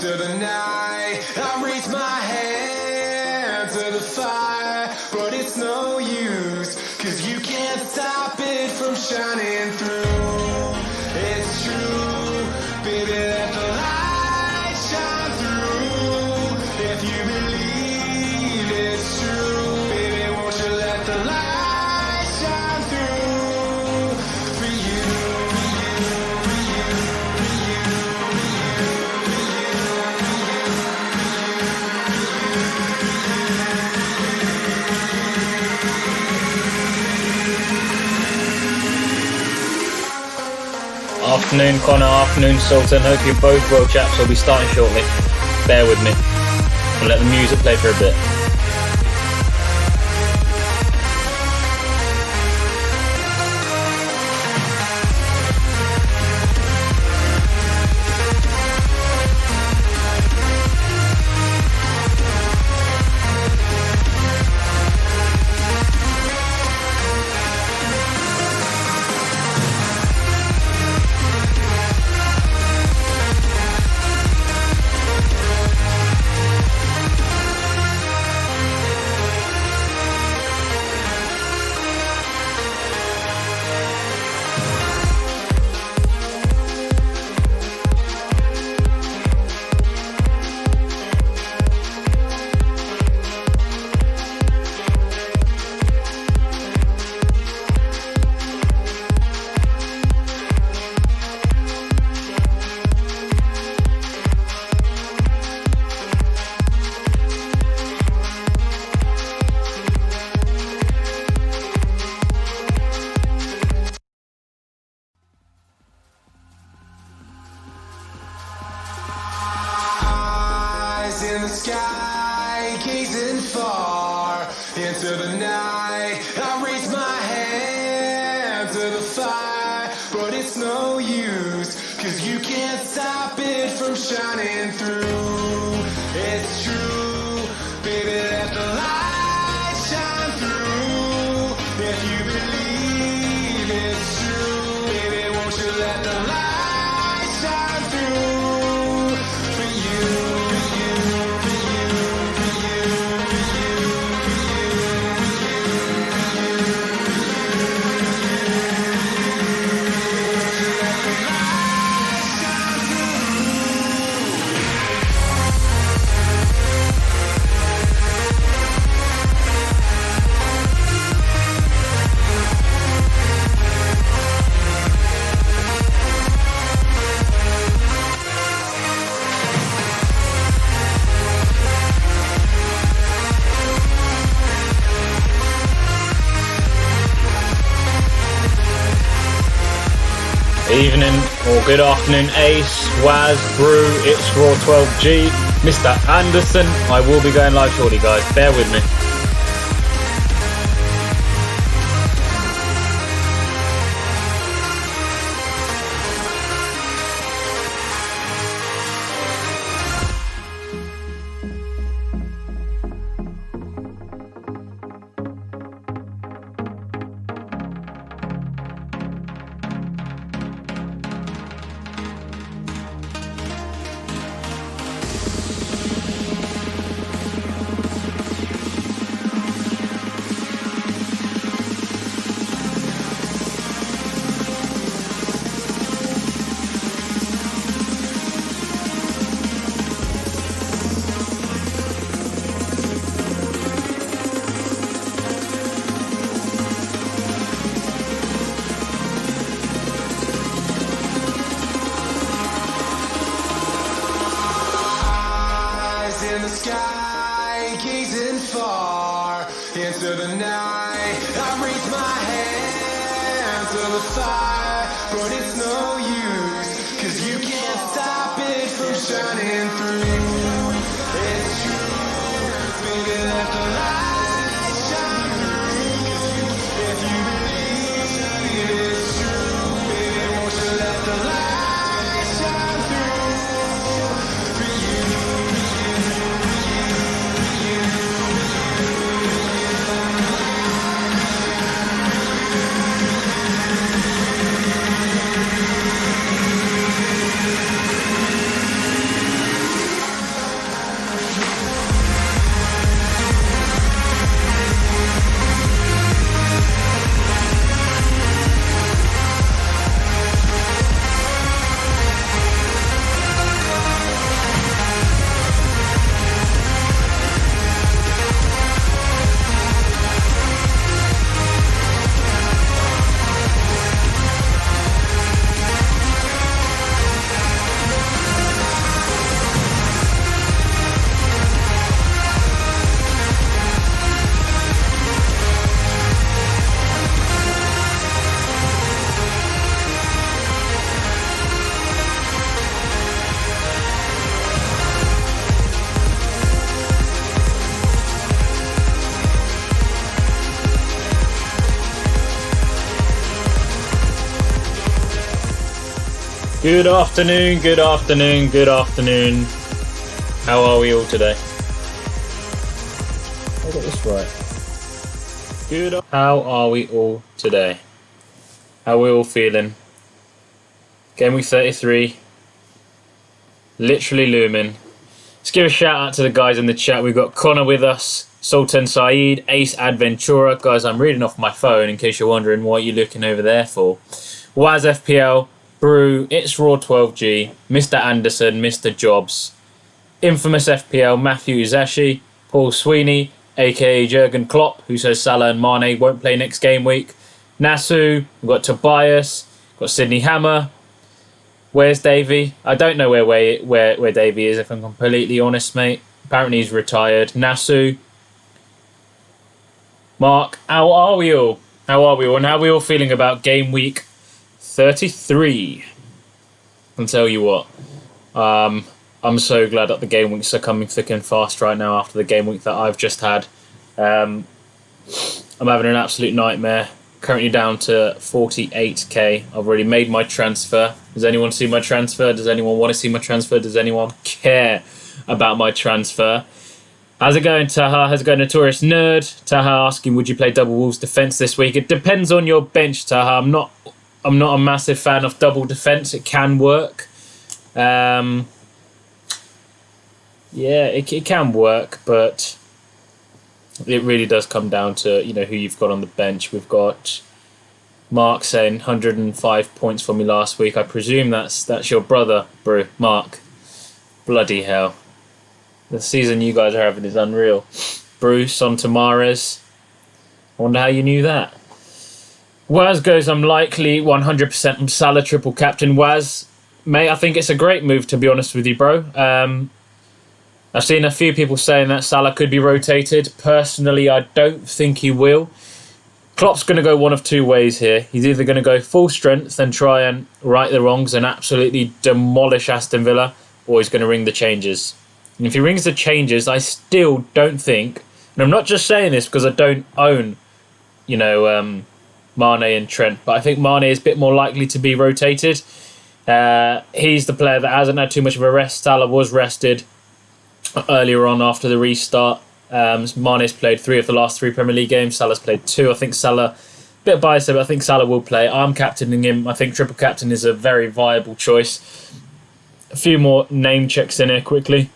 into the night. I raise my hand to the fire, but it's no use, 'cause you can't stop it from shining through. It's true, baby, let the light shine through. If you believe it's true, baby, won't you let the light shine through for you, for you, for you, for you, for Afternoon Connor, afternoon Sultan, hope you're both well chaps. I'll be starting shortly, bear with me, I'll let the music play for a bit. in the sky, gazing far into the night. I raise my hand to the fire, but it's no use, 'cause you can't stop it from shining through. It's true, baby, let the light shine through. If you believe it's true, baby, won't you let the light shine through for you, for you, for you, for you, for you, for you, for you, let the light shine Evening or good afternoon, Ace, Waz, Brew, it's Raw 12G, Mr. Anderson. I will be going live shortly, guys. Bear with me. in the sky, gazing far into the night. I raise my hand to the fire, but it's no use, 'cause you can't stop it from shining through. It's true, baby, let the light shine through. If you believe it's true, baby, won't you let the light shine through for you. Good afternoon, good afternoon, good afternoon. How are we all today? I got this right. Good. How are we all today? How are we all feeling? Gameweek 33. Literally looming. Let's give a shout out to the guys in the chat. We've got Connor with us, Sultan Saeed, Ace Adventura. Guys, I'm reading off my phone in case you're wondering what you're looking over there for. Waz FPL, Brew, It's Raw 12G, Mr. Anderson, Mr. Jobs, Infamous FPL, Matthew Uzashi, Paul Sweeney, aka Jurgen Klopp, who says Salah and Mane won't play next game week. Nasu, we've got Tobias, got Sydney Hammer. Where's Davey? I don't know where Davey is, if I'm completely honest, mate. Apparently he's retired. Nasu. Mark, how are we all? How are we all? And how are we all feeling about game week 33? I'll tell you what. I'm so glad that the game weeks are coming thick and fast right now after the game week that I've just had. I'm having an absolute nightmare. Currently down to 48k. I've already made my transfer. Does anyone see my transfer? Does anyone want to see my transfer? Does anyone care about my transfer? How's it going, Taha? How's it going, Notorious Nerd? Taha asking, would you play double Wolves defense this week? It depends on your bench, Taha. I'm not a massive fan of double defense. It can work. Yeah, it can work, but it really does come down to, you know, who you've got on the bench. We've got Mark saying 105 points for me last week. I presume that's your brother, bro, Mark. Bloody hell. The season you guys are having is unreal. Bruce on Tamares. I wonder how you knew that. Waz goes, I'm likely 100% from Salah triple captain. Waz, mate, I think it's a great move, to be honest with you, bro. I've seen a few people saying that Salah could be rotated. Personally, I don't think he will. Klopp's going to go one of two ways here. He's either going to go full strength and try and right the wrongs and absolutely demolish Aston Villa, or he's going to ring the changes. And if he rings the changes, I still don't think, and I'm not just saying this because I don't own, you know, Mane and Trent, but I think Mane is a bit more likely to be rotated. He's the player that hasn't had too much of a rest. Salah was rested earlier on after the restart. Mane's played 3 of the last 3 Premier League games. Salah's played 2. I think Salah, a bit biased, but I think Salah will play. I'm captaining him. I think triple captain is a very viable choice. A few more name checks in here quickly.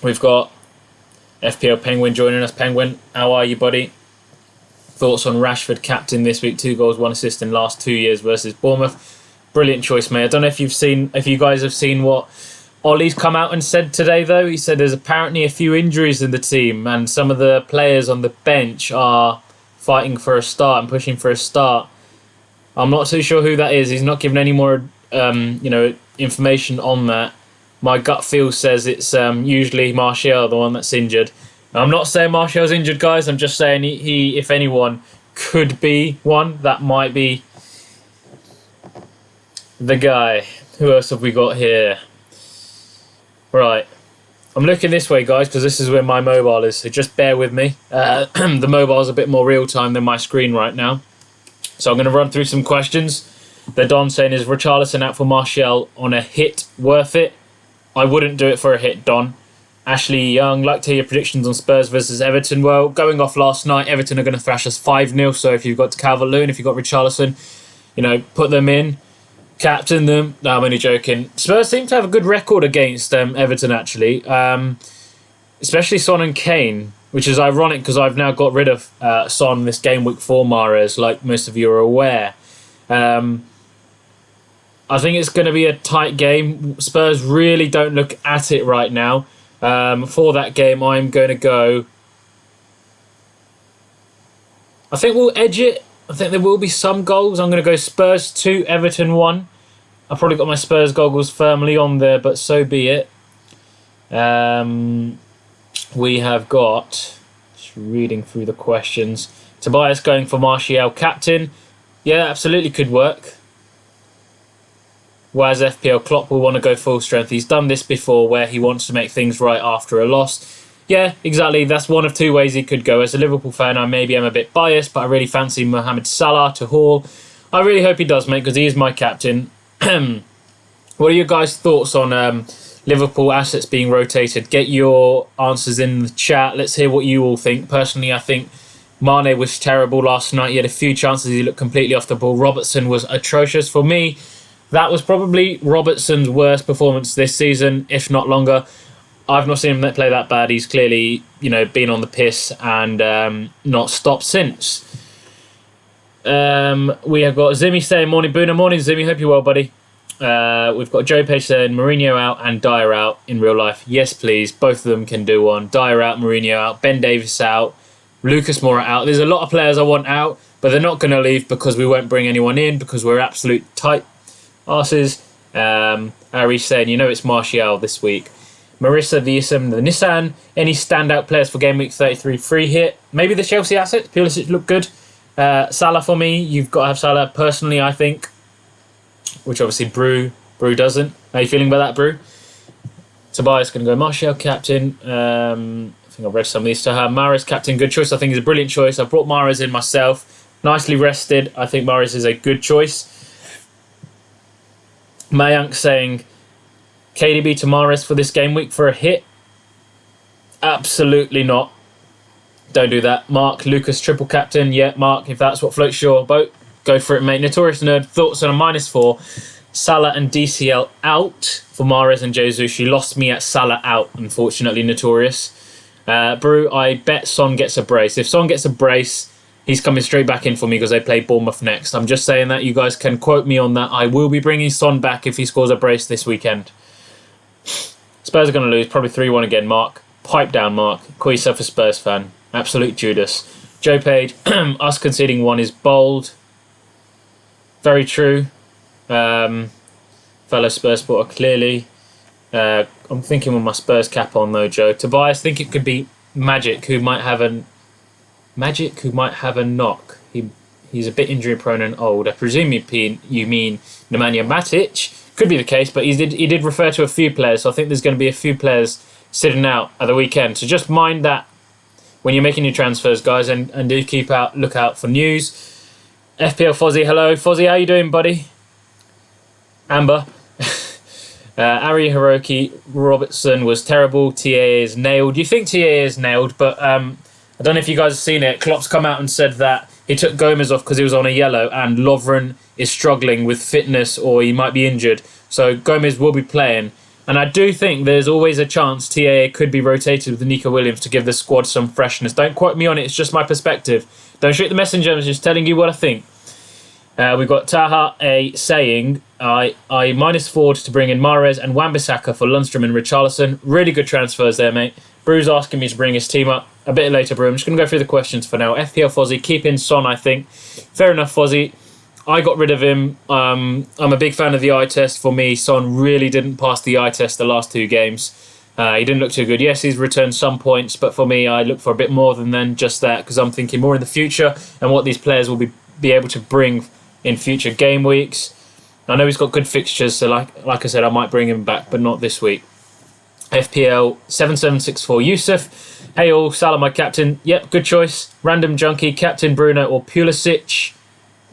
We've got FPL Penguin joining us. Penguin, how are you, buddy? Thoughts on Rashford captain this week? 2 goals, 1 assist in last 2 years versus Bournemouth. Brilliant choice, mate. I don't know if you guys have seen what Ollie's come out and said today, though. He said there's apparently a few injuries in the team and some of the players on the bench are fighting for a start and pushing for a start. I'm not too sure who that is. He's not given any more information on that. My gut feel says it's usually Martial, the one that's injured. I'm not saying Martial's injured, guys. I'm just saying he, if anyone, could be one. That might be the guy. Who else have we got here? Right. I'm looking this way, guys, because this is where my mobile is. So just bear with me. The mobile's a bit more real-time than my screen right now. So I'm going to run through some questions. The Don saying, is Richarlison out for Martial on a hit worth it? I wouldn't do it for a hit, Don. Ashley Young, like to hear your predictions on Spurs versus Everton. Well, going off last night, Everton are going to thrash us 5-0. So if you've got Calvert-Lewin, if you've got Richarlison, you know, put them in, captain them. No, I'm only joking. Spurs seem to have a good record against Everton, actually. Especially Son and Kane, which is ironic because I've now got rid of Son this game week for Mahrez, like most of you are aware. I think it's going to be a tight game. Spurs really don't look at it right now. For that game, I'm going to go... I think we'll edge it. I think there will be some goals. I'm going to go Spurs 2, Everton 1. I've probably got my Spurs goggles firmly on there, but so be it. We have got... Just reading through the questions. Tobias going for Martial captain. Yeah, absolutely could work. Whereas FPL Klopp will want to go full strength. He's done this before where he wants to make things right after a loss. Yeah, exactly. That's one of 2 ways he could go. As a Liverpool fan, I maybe am a bit biased, but I really fancy Mohamed Salah to haul. I really hope he does, mate, because he is my captain. What are your guys' thoughts on Liverpool assets being rotated? Get your answers in the chat. Let's hear what you all think. Personally, I think Mane was terrible last night. He had a few chances. He looked completely off the ball. Robertson was atrocious. For me, that was probably Robertson's worst performance this season, if not longer. I've not seen him play that bad. He's clearly, been on the piss and not stopped since. We have got Zimmy saying, morning Bhuna. Morning Zimmy, hope you're well, buddy. We've got Joe Page saying Mourinho out and Dyer out in real life. Yes, please. Both of them can do one. Dyer out, Mourinho out, Ben Davies out, Lucas Moura out. There's a lot of players I want out, but they're not going to leave because we won't bring anyone in because we're absolute tight asses. Ari saying, it's Martial this week. Marissa, the Nissan. Any standout players for Gameweek 33 free hit? Maybe the Chelsea assets. Pulisic look good. Salah for me. You've got to have Salah personally, I think. Which obviously Brew doesn't. How are you feeling about that, Brew? Tobias going to go Martial captain. I think I've read some of these to her. Mahrez captain, good choice. I think he's a brilliant choice. I brought Mahrez in myself. Nicely rested. I think Mahrez is a good choice. Mayank saying KDB to Mahrez for this game week for a hit. Absolutely not. Don't do that. Mark, Lucas, triple captain. Yeah, Mark, if that's what floats your boat, go for it, mate. Notorious Nerd, thoughts on a -4. Salah and DCL out for Mahrez and Jesus. She lost me at Salah out, unfortunately, Notorious. Brew, I bet Son gets a brace. If Son gets a brace, he's coming straight back in for me because they play Bournemouth next. I'm just saying that. You guys can quote me on that. I will be bringing Son back if he scores a brace this weekend. Spurs are going to lose, probably 3-1 again, Mark. Pipe down, Mark. Call yourself a Spurs fan. Absolute Judas. Joe Page, us conceding 1 is bold. Very true. Fellow Spurs supporter, clearly. I'm thinking with my Spurs cap on, though, Joe. Tobias, think it could be Magic, who might have a knock. He's a bit injury prone and old. I presume you mean Nemanja Matic. Could be the case, but he did refer to a few players, so I think there's going to be a few players sitting out at the weekend. So just mind that when you're making your transfers, guys, and do look out for news. FPL Fozzie, hello. Fozzie, how you doing, buddy? Amber. Ari Hiroki Robertson was terrible. TA is nailed. You think TA is nailed, but I don't know if you guys have seen it. Klopp's come out and said that he took Gomez off because he was on a yellow, and Lovren is struggling with fitness or he might be injured. So Gomez will be playing. And I do think there's always a chance TAA could be rotated with Nico Williams to give the squad some freshness. Don't quote me on it, it's just my perspective. Don't shoot the messenger, I'm just telling you what I think. We've got Taha A saying, I -4 to bring in Mahrez and Wan-Bissaka for Lundstrom and Richarlison. Really good transfers there, mate. Brew's asking me to bring his team up a bit later, Brew. I'm just going to go through the questions for now. FPL Fozzie, keep in Son, I think. Fair enough, Fozzie. I got rid of him. I'm a big fan of the eye test. For me, Son really didn't pass the eye test the last 2 games. He didn't look too good. Yes, he's returned some points, but for me, I look for a bit more than just that because I'm thinking more in the future and what these players will be able to bring in future game weeks. I know he's got good fixtures, so like I said, I might bring him back, but not this week. FPL 7764 Yusuf. Hey all, Salah my captain. Yep, good choice. Random Junkie, Captain Bruno or Pulisic.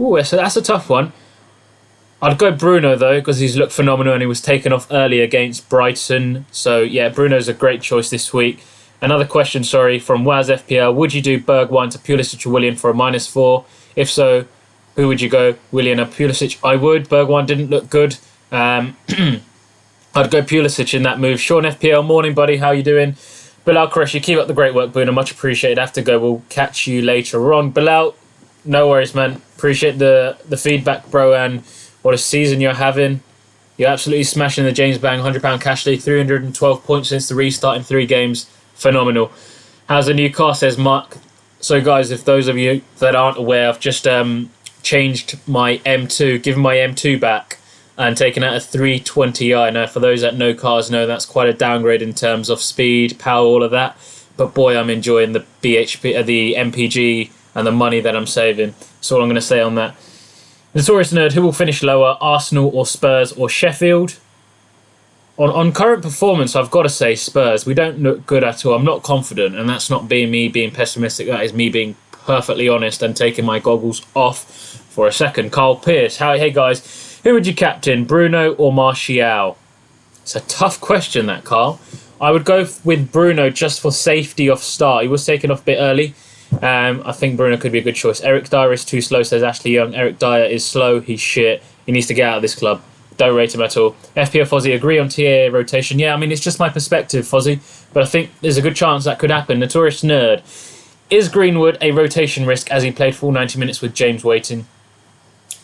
Ooh, so that's a tough one. I'd go Bruno though, because he's looked phenomenal and he was taken off early against Brighton. So yeah, Bruno's a great choice this week. Another question, from Waz FPL. Would you do Bergwijn to Pulisic or Willian for a -4? If so, who would you go? Willian or Pulisic? I would. Bergwijn didn't look good. I'd go Pulisic in that move. Sean FPL, morning buddy, how you doing? Bilal Qureshi, keep up the great work, Bhuna. Much appreciated. I have to go. We'll catch you later on. Bilal, no worries, man. Appreciate the feedback, bro, and what a season you're having. You're absolutely smashing the James Bang £100 cash league. 312 points since the restart in 3 games. Phenomenal. How's the new car, says Mark. So, guys, if those of you that aren't aware, I've just changed my M2, given my M2 back, and taken out a 320i. Now, for those that know cars know that's quite a downgrade in terms of speed, power, all of that. But boy, I'm enjoying the the MPG and the money that I'm saving. That's all I'm going to say on that. Notorious Nerd, who will finish lower, Arsenal or Spurs or Sheffield? On current performance, I've got to say Spurs. We don't look good at all. I'm not confident, and that's not me being pessimistic. That is me being perfectly honest and taking my goggles off for a second. Carl Pierce, hey guys. Who would you captain, Bruno or Martial? It's a tough question, that, Carl. I would go with Bruno just for safety off start. He was taken off a bit early. I think Bruno could be a good choice. Eric Dyer is too slow, says Ashley Young. Eric Dyer is slow. He's shit. He needs to get out of this club. Don't rate him at all. FPL Fozzie, agree on tier rotation. Yeah, I mean, it's just my perspective, Fozzie. But I think there's a good chance that could happen. Notorious Nerd. Is Greenwood a rotation risk as he played full 90 minutes with James waiting?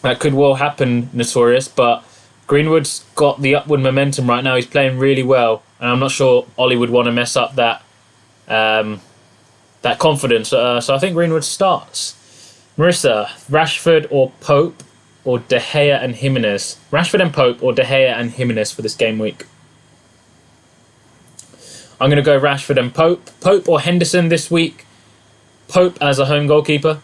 That could well happen, Notorious, but Greenwood's got the upward momentum right now. He's playing really well, and I'm not sure Ollie would want to mess up that that confidence. So I think Greenwood starts. Marissa, Rashford or Pope or De Gea and Jimenez? Rashford and Pope or De Gea and Jimenez for this game week? I'm going to go Rashford and Pope. Pope or Henderson this week? Pope as a home goalkeeper.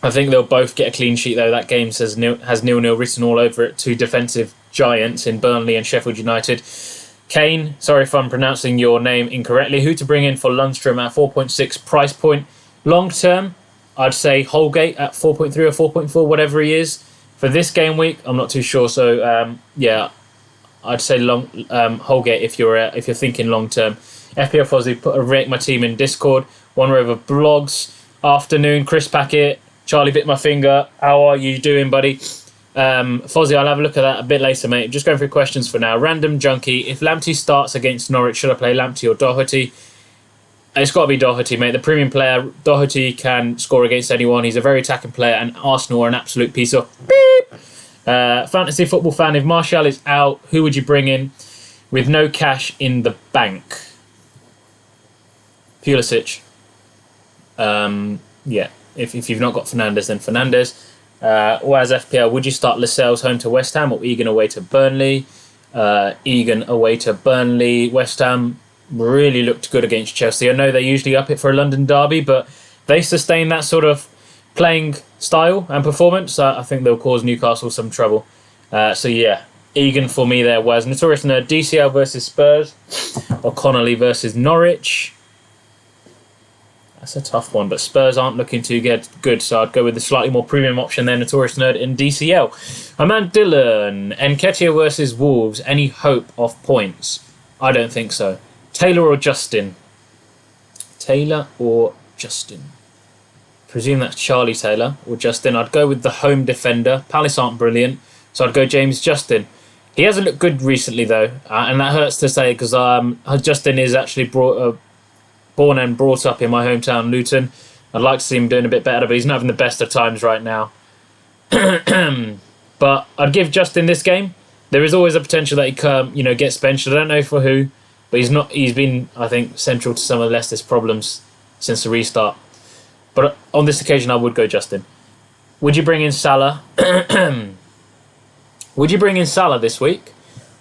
I think they'll both get a clean sheet, though. That game has 0-0 written all over it. Two defensive giants in Burnley and Sheffield United. Kane, sorry if I'm pronouncing your name incorrectly. Who to bring in for Lundstrom at 4.6 price point? Long term, I'd say Holgate at 4.3 or 4.4, whatever he is. For this game week, I'm not too sure. So, yeah, I'd say Holgate if you're thinking long term. FPL Fozzie, rate my team in Discord. One row of blogs. Afternoon, Chris Packett. Charlie bit my finger. How are you doing, buddy? Fozzie, I'll have a look at that a bit later, mate. Just going through questions for now. Random Junkie. If Lamptey starts against Norwich, should I play Lamptey or Doherty? It's got to be Doherty, mate. The premium player. Doherty can score against anyone. He's a very attacking player, and Arsenal are an absolute piece of beep. Fantasy football fan. If Martial is out, who would you bring in with no cash in the bank? Pulisic. Yeah. If you've not got Fernandes, then Fernandes. Or as FPL, would you start Lascelles home to West Ham or Egan away to Burnley? Egan away to Burnley. West Ham really looked good against Chelsea. I know they usually up it for a London derby, but they sustain that sort of playing style and performance. I think they'll cause Newcastle some trouble. So yeah, Egan for me there. Whereas Notorious Nerd, DCL versus Spurs or Connolly versus Norwich. That's a tough one, but Spurs aren't looking too good, so I'd go with the slightly more premium option there, Notorious Nerd in DCL. Amand Dillon, Nketiah versus Wolves, any hope of points? I don't think so. Taylor or Justin? Taylor or Justin? Presume that's Charlie Taylor or Justin. I'd go with the home defender. Palace aren't brilliant, so I'd go James Justin. He hasn't looked good recently, though, and that hurts to say because Justin is actually born and brought up in my hometown, Luton. I'd like to see him doing a bit better, but he's not having the best of times right now. But I'd give Justin this game. There is always a potential that he gets benched. I don't know for who, but he's been, I think, central to some of Leicester's problems since the restart. But on this occasion, I would go Justin. Would you bring in Salah? Would you bring in Salah this week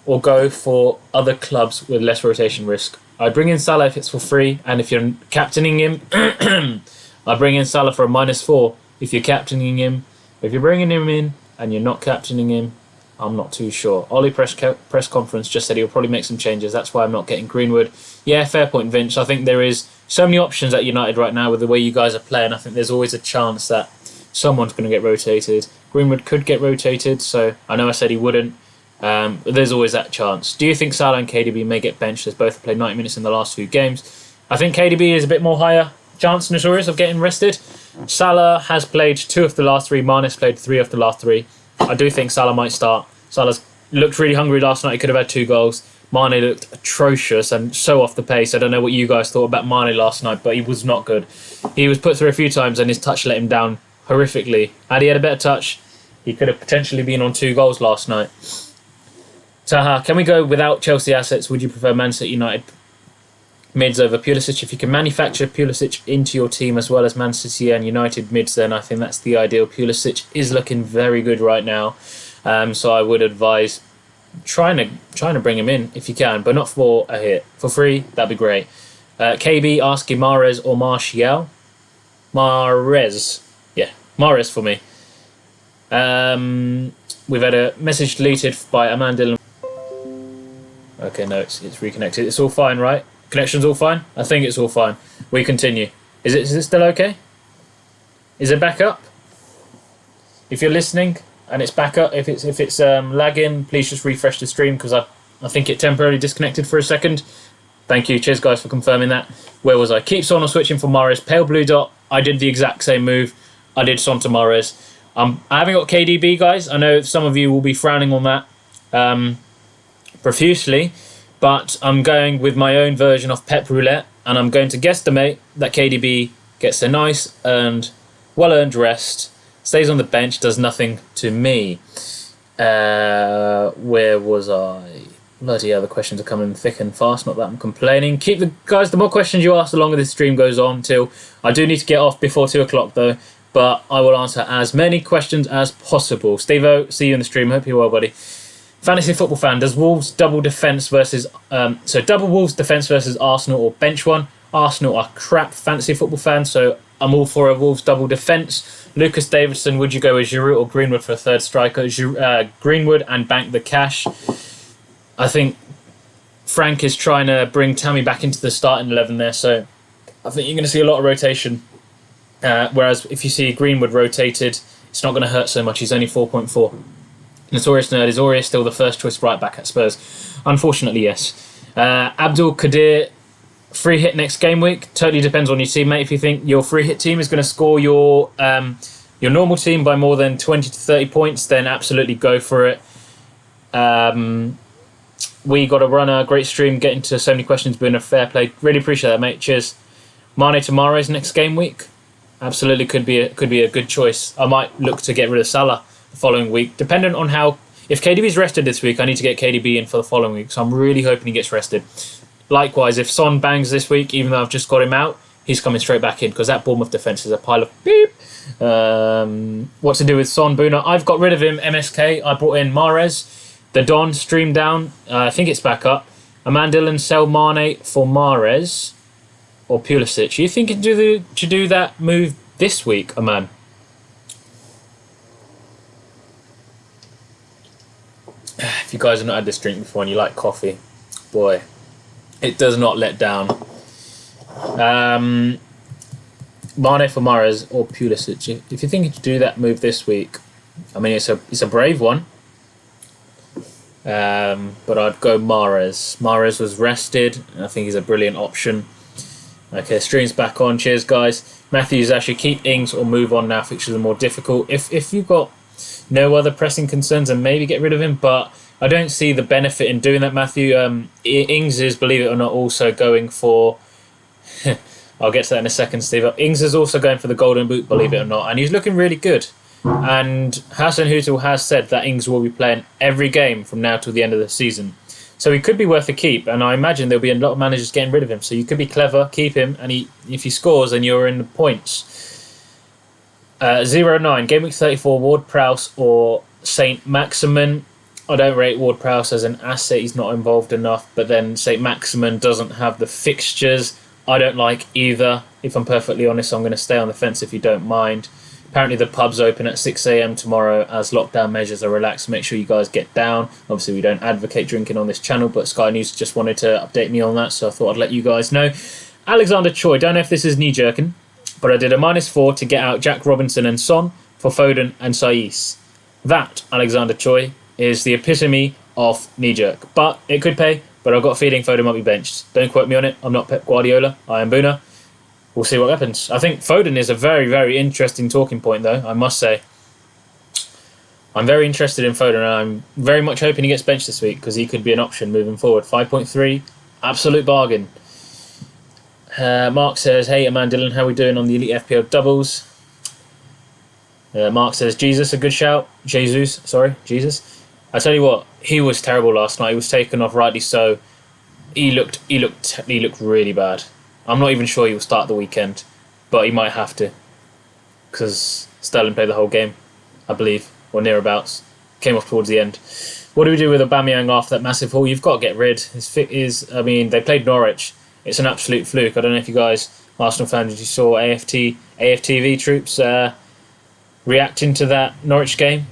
or go for other clubs with less rotation risk? I'd bring in Salah if it's for free, and if you're captaining him, I'd bring in Salah for a -4 if you're captaining him. If you're bringing him in and you're not captaining him, I'm not too sure. Ollie press conference just said he'll probably make some changes. That's why I'm not getting Greenwood. Yeah, fair point, Vince. I think there is so many options at United right now with the way you guys are playing. I think there's always a chance that someone's going to get rotated. Greenwood could get rotated, so I know I said he wouldn't. But there's always that chance. Do you think Salah and KDB may get benched as both played 90 minutes in the last few games? I think KDB is a bit more higher chance, Notorious, of getting rested. Salah has played 2 of the last 3. Mane's played 3 of the last 3. I do think Salah might start. Salah's looked really hungry last night. He could have had 2 goals. Mane looked atrocious and so off the pace. I don't know what you guys thought about Mane last night, but he was not good. He was put through a few times and his touch let him down horrifically. Had he had a better touch, he could have potentially been on 2 goals last night. Taha, can we go without Chelsea assets? Would you prefer Manchester United mids over Pulisic? If you can manufacture Pulisic into your team as well as Man City and United mids, then I think that's the ideal. Pulisic is looking very good right now, so I would advise trying to bring him in if you can, but not for a hit. For free, that'd be great. KB asking Mahrez or Martial. Mahrez, yeah, Mahrez for me. We've had a message deleted by Amanda. Okay, no, it's reconnected. It's all fine, right? Connection's all fine? I think it's all fine. We continue. Is it still okay? Is it back up? If you're listening, and it's back up. If it's lagging, please just refresh the stream because I think it temporarily disconnected for a second. Thank you. Cheers, guys, for confirming that. Where was I? Keep Son or switching for Mahrez. Pale blue dot. I did the exact same move. I did Son to Mahrez. I haven't got KDB, guys. I know some of you will be frowning on that profusely, but I'm going with my own version of Pep Roulette, and I'm going to guesstimate that KDB gets a nice well-earned rest, stays on the bench, does nothing to me. Where was I? Bloody hell, the questions are coming thick and fast. Not that I'm complaining. The more questions you ask, the longer this stream goes on till. I do need to get off before 2 o'clock though, but I will answer as many questions as possible. Steve-O, see you in the stream. Hope you're well, buddy. Fantasy football fan, does Wolves double defence versus... double Wolves defence versus Arsenal or bench one? Arsenal are crap fantasy football fans, so I'm all for a Wolves double defence. Lucas Davidson, would you go with Giroud or Greenwood for a third striker? Greenwood and bank the cash. I think Frank is trying to bring Tammy back into the starting 11 there, so I think you're going to see a lot of rotation. Whereas if you see Greenwood rotated, it's not going to hurt so much. He's only 4.4. Notorious Nerd, is Aurier still the first choice right back at Spurs? Unfortunately, yes. Abdul Kadir, free hit next game week. Totally depends on your team, mate. If you think your free hit team is going to score your normal team by more than 20 to 30 points, then absolutely go for it. We got to run a great stream, getting to so many questions, being a fair play. Really appreciate that, mate. Cheers. Mane to Mahrez next game week. Absolutely could be a good choice. I might look to get rid of Salah the following week, dependent on how. If KDB's rested this week, I need to get KDB in for the following week. So I'm really hoping he gets rested. Likewise, if Son bangs this week, even though I've just got him out, he's coming straight back in because that Bournemouth defence is a pile of beep. What to do with Son, Bhuna? I've got rid of him. MSK. I brought in Mahrez. The Don stream down. I think it's back up. Amandil sell Mane for Mahrez or Pulisic. Are you thinking to do that move this week, Aman? If you guys have not had this drink before and you like coffee, boy, it does not let down. Mane for Mahrez or Pulisic. If you're thinking to do that move this week, I mean it's a brave one. But I'd go Mahrez. Mahrez was rested, and I think he's a brilliant option. Okay, stream's back on. Cheers, guys. Matthews, actually keep Ings or move on now. Fixtures are more difficult. If you've got no other pressing concerns, then maybe get rid of him. But I don't see the benefit in doing that, Matthew. Ings is, believe it or not, also going for... I'll get to that in a second, Steve. Ings is also going for the Golden Boot, believe it or not, and he's looking really good. And Hassan Hutel has said that Ings will be playing every game from now till the end of the season. So he could be worth a keep, and I imagine there'll be a lot of managers getting rid of him. So you could be clever, keep him, and if he scores, then you're in the points. 09, Game Week 34, Ward-Prowse or St. Maximin. I don't rate Ward-Prowse as an asset. He's not involved enough. But then St. Maximin doesn't have the fixtures. I don't like either. If I'm perfectly honest, I'm going to stay on the fence if you don't mind. Apparently the pub's open at 6 a.m. tomorrow as lockdown measures are relaxed. Make sure you guys get down. Obviously, we don't advocate drinking on this channel, but Sky News just wanted to update me on that, so I thought I'd let you guys know. Alexander Choi, don't know if this is knee-jerking, but I did a -4 to get out Jack Robinson and Son for Foden and Saiss. That, Alexander Choi, is the epitome of knee-jerk. But it could pay, but I've got a feeling Foden might be benched. Don't quote me on it. I'm not Pep Guardiola. I am Bhuna. We'll see what happens. I think Foden is a very, very interesting talking point, though, I must say. I'm very interested in Foden, and I'm very much hoping he gets benched this week because he could be an option moving forward. 5.3, absolute bargain. Mark says, hey, Amanda Dillon, how are we doing on the Elite FPL doubles? Mark says, Jesus, a good shout. Jesus. I tell you what, he was terrible last night. He was taken off, rightly so. He looked really bad. I'm not even sure he will start the weekend, but he might have to because Sterling played the whole game, I believe, or nearabouts. Came off towards the end. What do we do with Aubameyang after that massive haul? You've got to get rid. They played Norwich. It's an absolute fluke. I don't know if you guys, Arsenal fans, you saw AFTV troops reacting to that Norwich game.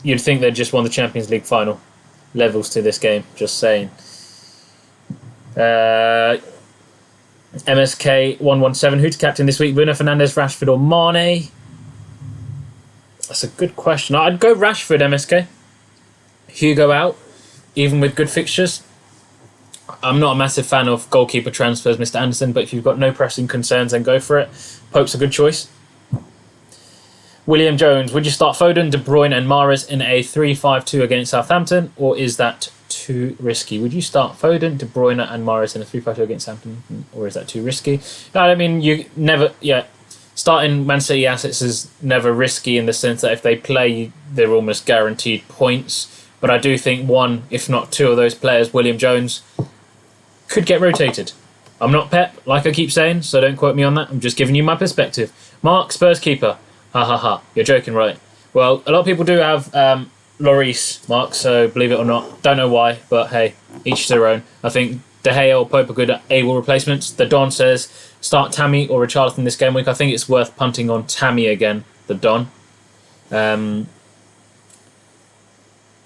You'd think they'd just won the Champions League final. Levels to this game, just saying. MSK117, who to captain this week? Bruno Fernandes, Rashford or Mane? That's a good question. I'd go Rashford, MSK. Hugo out, even with good fixtures. I'm not a massive fan of goalkeeper transfers, Mr. Anderson, but if you've got no pressing concerns, then go for it. Pope's a good choice. William Jones, would you start Foden, De Bruyne and Mahrez in a 3-5-2 against Southampton, or is that too risky? Would you start Foden, De Bruyne and Mahrez in a 3-5-2 against Southampton, or is that too risky? No, I mean, you never... Yeah, starting Man City assets is never risky in the sense that if they play, they're almost guaranteed points. But I do think one, if not two of those players, William Jones, could get rotated. I'm not Pep, like I keep saying, so don't quote me on that. I'm just giving you my perspective. Mark, Spurs keeper. Ha ha ha. You're joking, right? Well, a lot of people do have Lloris, Mark, so believe it or not. Don't know why, but hey, each to their own. I think De Gea or Pope are good at able replacements. The Don says start Tammy or Richarlison this game week. I think it's worth punting on Tammy again, the Don.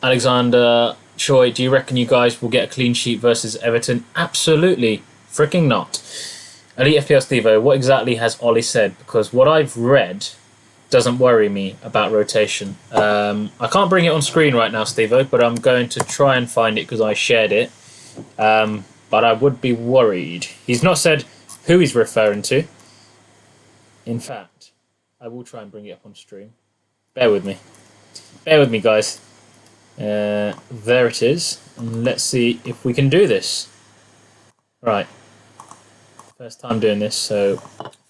Alexander Choi, do you reckon you guys will get a clean sheet versus Everton? Absolutely freaking not. Elite FPL Stevo, what exactly has Ollie said? Because what I've read doesn't worry me about rotation. I can't bring it on screen right now, Stevo, but I'm going to try and find it because I shared it. But I would be worried. He's not said who he's referring to. In fact, I will try and bring it up on stream. Bear with me. Bear with me, guys. There it is. And let's see if we can do this. Right. First time doing this, so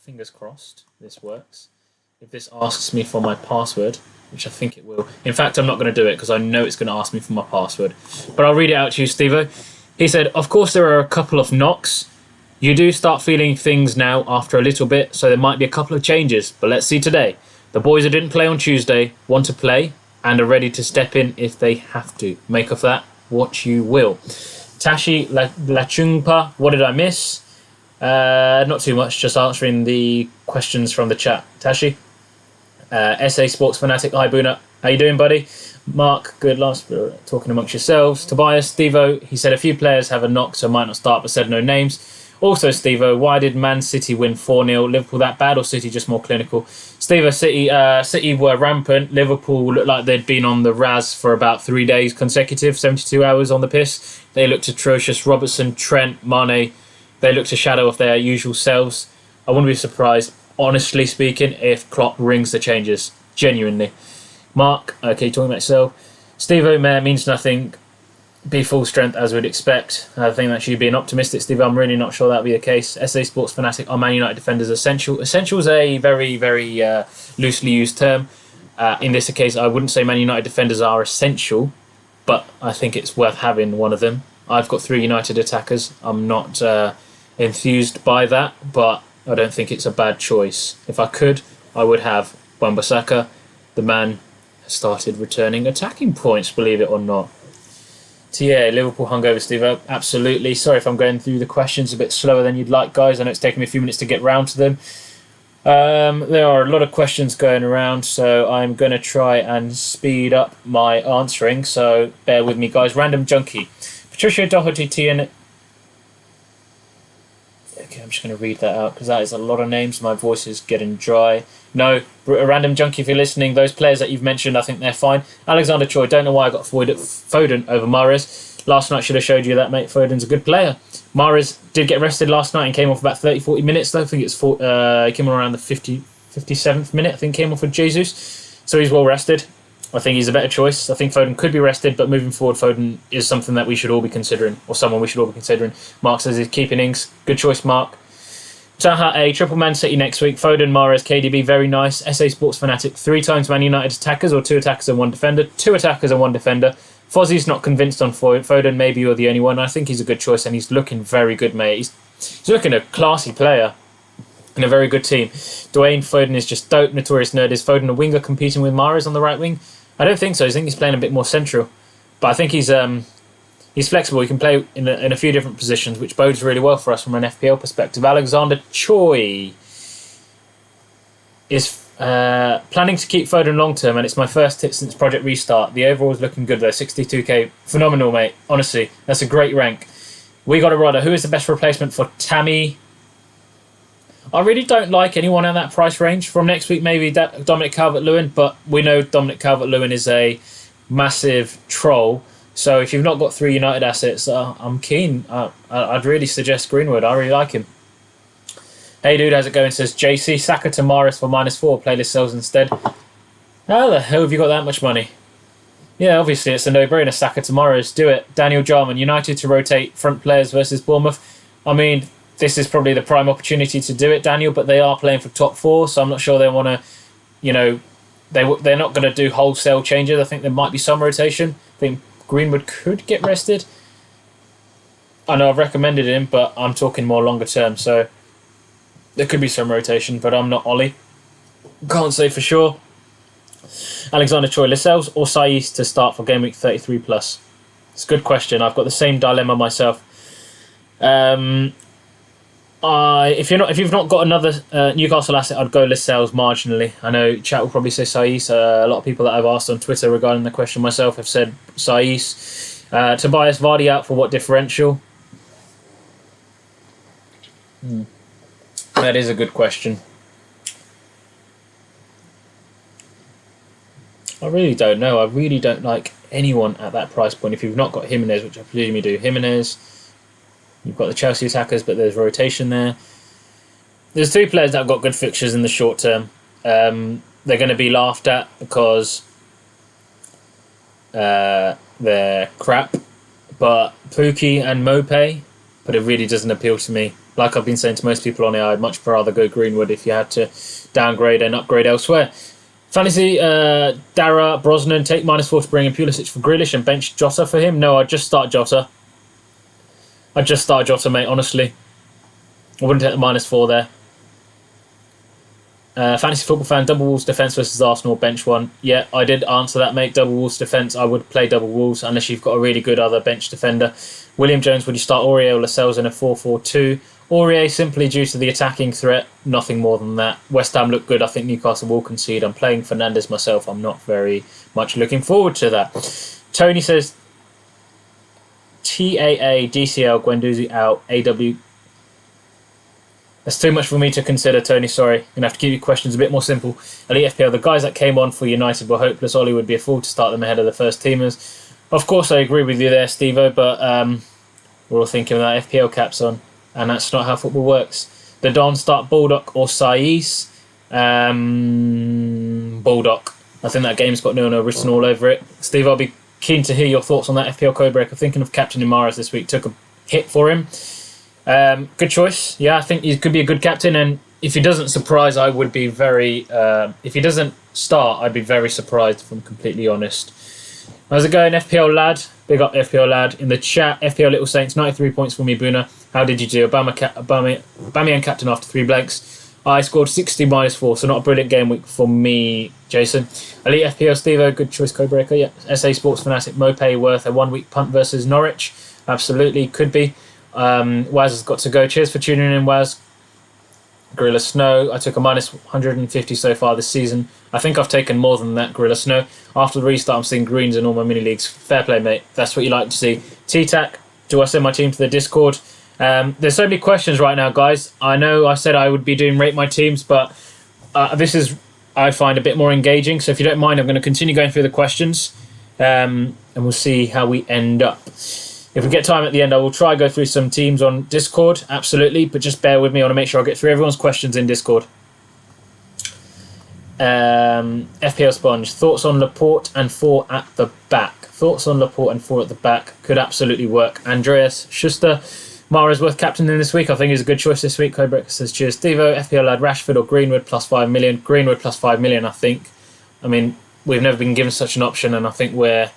fingers crossed this works. If this asks me for my password, which I think it will. In fact, I'm not going to do it because I know it's going to ask me for my password. But I'll read it out to you, Stevo. He said, of course there are a couple of knocks. You do start feeling things now after a little bit, so there might be a couple of changes. But let's see today. The boys who didn't play on Tuesday want to play and are ready to step in if they have to. Make of that what you will. Tashi Lachungpa, what did I miss? Not too much, just answering the questions from the chat. Tashi? SA Sports Fanatic, hi Bhuna. How you doing, buddy? Mark, good last for talking amongst yourselves. Tobias, Stevo, he said a few players have a knock, so might not start, but said no names. Also, Stevo, why did Man City win 4-0? Liverpool that bad or City just more clinical? Stevo, City were rampant. Liverpool looked like they'd been on the Raz for about 3 days consecutive, 72 hours on the piss. They looked atrocious. Robertson, Trent, Mane, they looked a shadow of their usual selves. I wouldn't be surprised, honestly speaking, if Klopp rings the changes. Genuinely. Mark, okay, talking about yourself. Stevo, Mayor means nothing. Be full strength as we'd expect. I think that should be an optimistic, Steve. I'm really not sure that'll be the case. SA Sports Fanatic, are Man United defenders essential? Essential is a very, very loosely used term. In this case, I wouldn't say Man United defenders are essential, but I think it's worth having one of them. I've got 3 United attackers. I'm not enthused by that, but I don't think it's a bad choice. If I could, I would have Wan-Bissaka. The man has started returning attacking points, believe it or not. Thier, Liverpool hungover, Steve. Absolutely. Sorry if I'm going through the questions a bit slower than you'd like, guys. I know it's taken me a few minutes to get round to them. There are a lot of questions going around, so I'm going to try and speed up my answering. So bear with me, guys. Random Junkie. Patricia Doherty, TN. Okay, I'm just going to read that out because that is a lot of names. My voice is getting dry. No, a Random Junkie, if you're listening, those players that you've mentioned, I think they're fine. Alexander Choi, don't know why I got Foden over Mahrez. Last night should have showed you that, mate. Foden's a good player. Mahrez did get rested last night and came off about 30-40 minutes, though. I think it's he came on around the 57th minute, I think, came off with Jesus. So he's well rested. I think he's a better choice. I think Foden could be rested, but moving forward, Foden is something that we should all be considering, or someone we should all be considering. Mark says he's keeping Ings. Good choice, Mark. Taha A, triple Man City next week. Foden, Mahrez, KDB, very nice. SA Sports Fanatic, 3 times Man United attackers, or 2 attackers and 1 defender. 2 attackers and 1 defender. Fozzie's not convinced on Foden. Maybe you're the only one. I think he's a good choice, and he's looking very good, mate. He's looking a classy player in a very good team. Dwayne, Foden is just dope. Notorious Nerd, is Foden a winger competing with Mahrez on the right wing? I don't think so. I think he's playing a bit more central. But I think he's flexible. He can play in a few different positions, which bodes really well for us from an FPL perspective. Alexander Choi is planning to keep Foden long term, and it's my first hit since Project Restart. The overall is looking good though. 62k, phenomenal, mate. Honestly, that's a great rank. We got a Rodder. Who is the best replacement for Tammy? I really don't like anyone in that price range. From next week, maybe Dominic Calvert-Lewin, but we know Dominic Calvert-Lewin is a massive troll. So if you've not got 3 United assets, I'm keen. I'd really suggest Greenwood. I really like him. Hey dude, how's it going? Says JC, Saka to Maris for -4. Playlist sells instead. How the hell have you got that much money? Yeah, obviously it's a no-brainer. Saka to Maris, do it. Daniel Jarman, United to rotate front players versus Bournemouth. I mean, this is probably the prime opportunity to do it, Daniel, but they are playing for top 4, so I'm not sure they want to, they're not going to do wholesale changes. I think there might be some rotation. I think Greenwood could get rested. I know I've recommended him, but I'm talking more longer term, so there could be some rotation, but I'm not Ollie. Can't say for sure. Alexander Troy, Lascelles or Saiz to start for Gameweek 33 plus? It's a good question. I've got the same dilemma myself. If you've not got another Newcastle asset, I'd go Lascelles marginally. I know chat will probably say Saiz. A lot of people that I've asked on Twitter regarding the question myself have said Saiz. Tobias Vardy out for what differential? That is a good question. I really don't know. I really don't like anyone at that price point. If you've not got Jimenez, which I presume you do, Jimenez. You've got the Chelsea attackers, but there's rotation there. There's 2 players that have got good fixtures in the short term. They're going to be laughed at because they're crap. But Pookie and Mopé, but it really doesn't appeal to me. Like I've been saying to most people on here, I'd much rather go Greenwood if you had to downgrade and upgrade elsewhere. Fantasy Dara Brosnan, take -4 to bring in Pulisic for Grealish and bench Jota for him. No, I'd just start Jota. Mate, honestly. I wouldn't take the -4 there. Fantasy Football Fan, double Wolves defence versus Arsenal, bench 1. Yeah, I did answer that, mate. Double Wolves defence, I would play double Wolves unless you've got a really good other bench defender. William Jones, would you start Aurier or Lascelles in a 4-4-2? Aurier simply due to the attacking threat, nothing more than that. West Ham look good. I think Newcastle will concede. I'm playing Fernandes myself. I'm not very much looking forward to that. Tony says, TAA, DCL, Guendouzi out, AW. That's too much for me to consider, Tony. Sorry. I'm going to have to keep your questions a bit more simple. Elite FPL, the guys that came on for United were hopeless. Ollie would be a fool to start them ahead of the first teamers. Of course, I agree with you there, Steve-O, but we're all thinking of that FPL caps on, and that's not how football works. The Don start Baldock or Saiz. Baldock. I think that game's got 0-0 written all over it. Steve, I'll be keen to hear your thoughts on that FPL Codebreaker. Thinking of captaining Mahrez this week. Took a hit for him. Good choice. Yeah, I think he could be a good captain, and if he doesn't surprise, I would be very... if he doesn't start, I'd be very surprised, if I'm completely honest. How's it going, FPL Lad? Big up, FPL Lad. In the chat, FPL Little Saints, 93 points for me, Bhuna. How did you do? Aubameyang captain after 3 blanks. I scored 60 -4, so not a brilliant game week for me, Jason. Elite FPL Stevo, good choice, Codebreaker. Yeah. SA Sports Fanatic, Mopé worth a 1-week punt versus Norwich. Absolutely, could be. Waz has got to go. Cheers for tuning in, Waz. Gorilla Snow, I took a -150 so far this season. I think I've taken more than that, Gorilla Snow. After the restart, I'm seeing greens in all my mini leagues. Fair play, mate. That's what you like to see. T-Tac, do I send my team to the Discord? There's so many questions right now, guys. I know I said I would be doing Rate My Teams, but this is, I find, a bit more engaging. So if you don't mind, I'm going to continue going through the questions, and we'll see how we end up. If we get time at the end, I will try to go through some teams on Discord, absolutely, but just bear with me. I want to make sure I get through everyone's questions in Discord. FPL Sponge, thoughts on Laporte and 4 at the back. Thoughts on Laporte and 4 at the back could absolutely work. Andreas Schuster, Mahrez worth captaining this week. I think he's a good choice this week. Codebreaker says, cheers, Stevo. FPL Lad, Rashford or Greenwood plus 5 million. Greenwood plus 5 million, I think. I mean, we've never been given such an option, and I think we're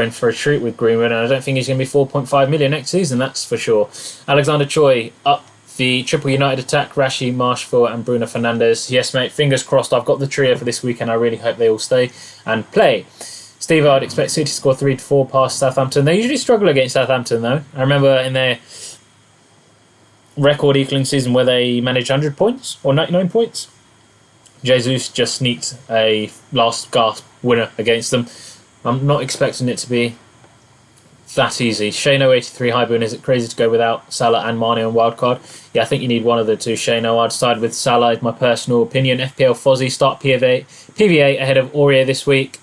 in for a treat with Greenwood, and I don't think he's going to be 4.5 million next season, that's for sure. Alexander Choi, up the triple United attack, Rashi, Marshall and Bruno Fernandes. Yes, mate, fingers crossed. I've got the trio for this week, and I really hope they all stay and play. Steve, I'd expect City to score 3 to 4 past Southampton. They usually struggle against Southampton, though. I remember in their record equaling season where they managed 100 points or 99 points. Jesus just sneaked a last gasp winner against them. I'm not expecting it to be that easy. Shano83 high Bhuna, is it crazy to go without Salah and Mane on wildcard? Yeah, I think you need one of the two, Shano. I'd side with Salah, is my personal opinion. FPL Fozzy, start PVA ahead of Aurier this week.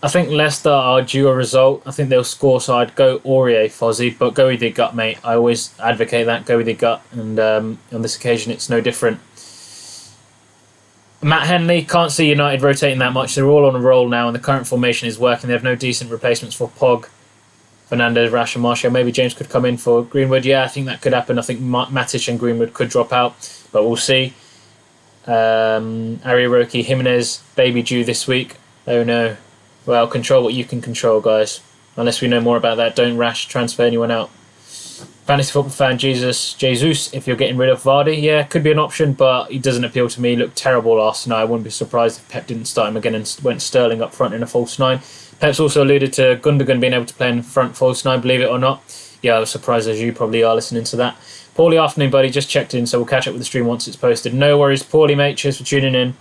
I think Leicester are due a result. I think they'll score, so I'd go Aurier Fozzy, but go with your gut, mate. I always advocate that, go with your gut, and on this occasion it's no different. Matt Henley, can't see United rotating that much. They're all on a roll now, and the current formation is working. They have no decent replacements for Pog, Fernandes, Rash and Martial. Maybe James could come in for Greenwood. Yeah, I think that could happen. I think Matic and Greenwood could drop out, but we'll see. Ariroki, Jimenez, baby due this week. Oh no. Well, control what you can control, guys. Unless we know more about that, don't rash transfer anyone out. Fantasy football fan Jesus, if you're getting rid of Vardy, yeah, could be an option, but he doesn't appeal to me. He looked terrible last night. I wouldn't be surprised if Pep didn't start him again and went Sterling up front in a false nine. Pep's also alluded to Gundogan being able to play in front false nine, believe it or not. Yeah, I was surprised, as you probably are listening to that. Paulie, afternoon, buddy. Just checked in, so we'll catch up with the stream once it's posted. No worries, Paulie, mate. Cheers for tuning in.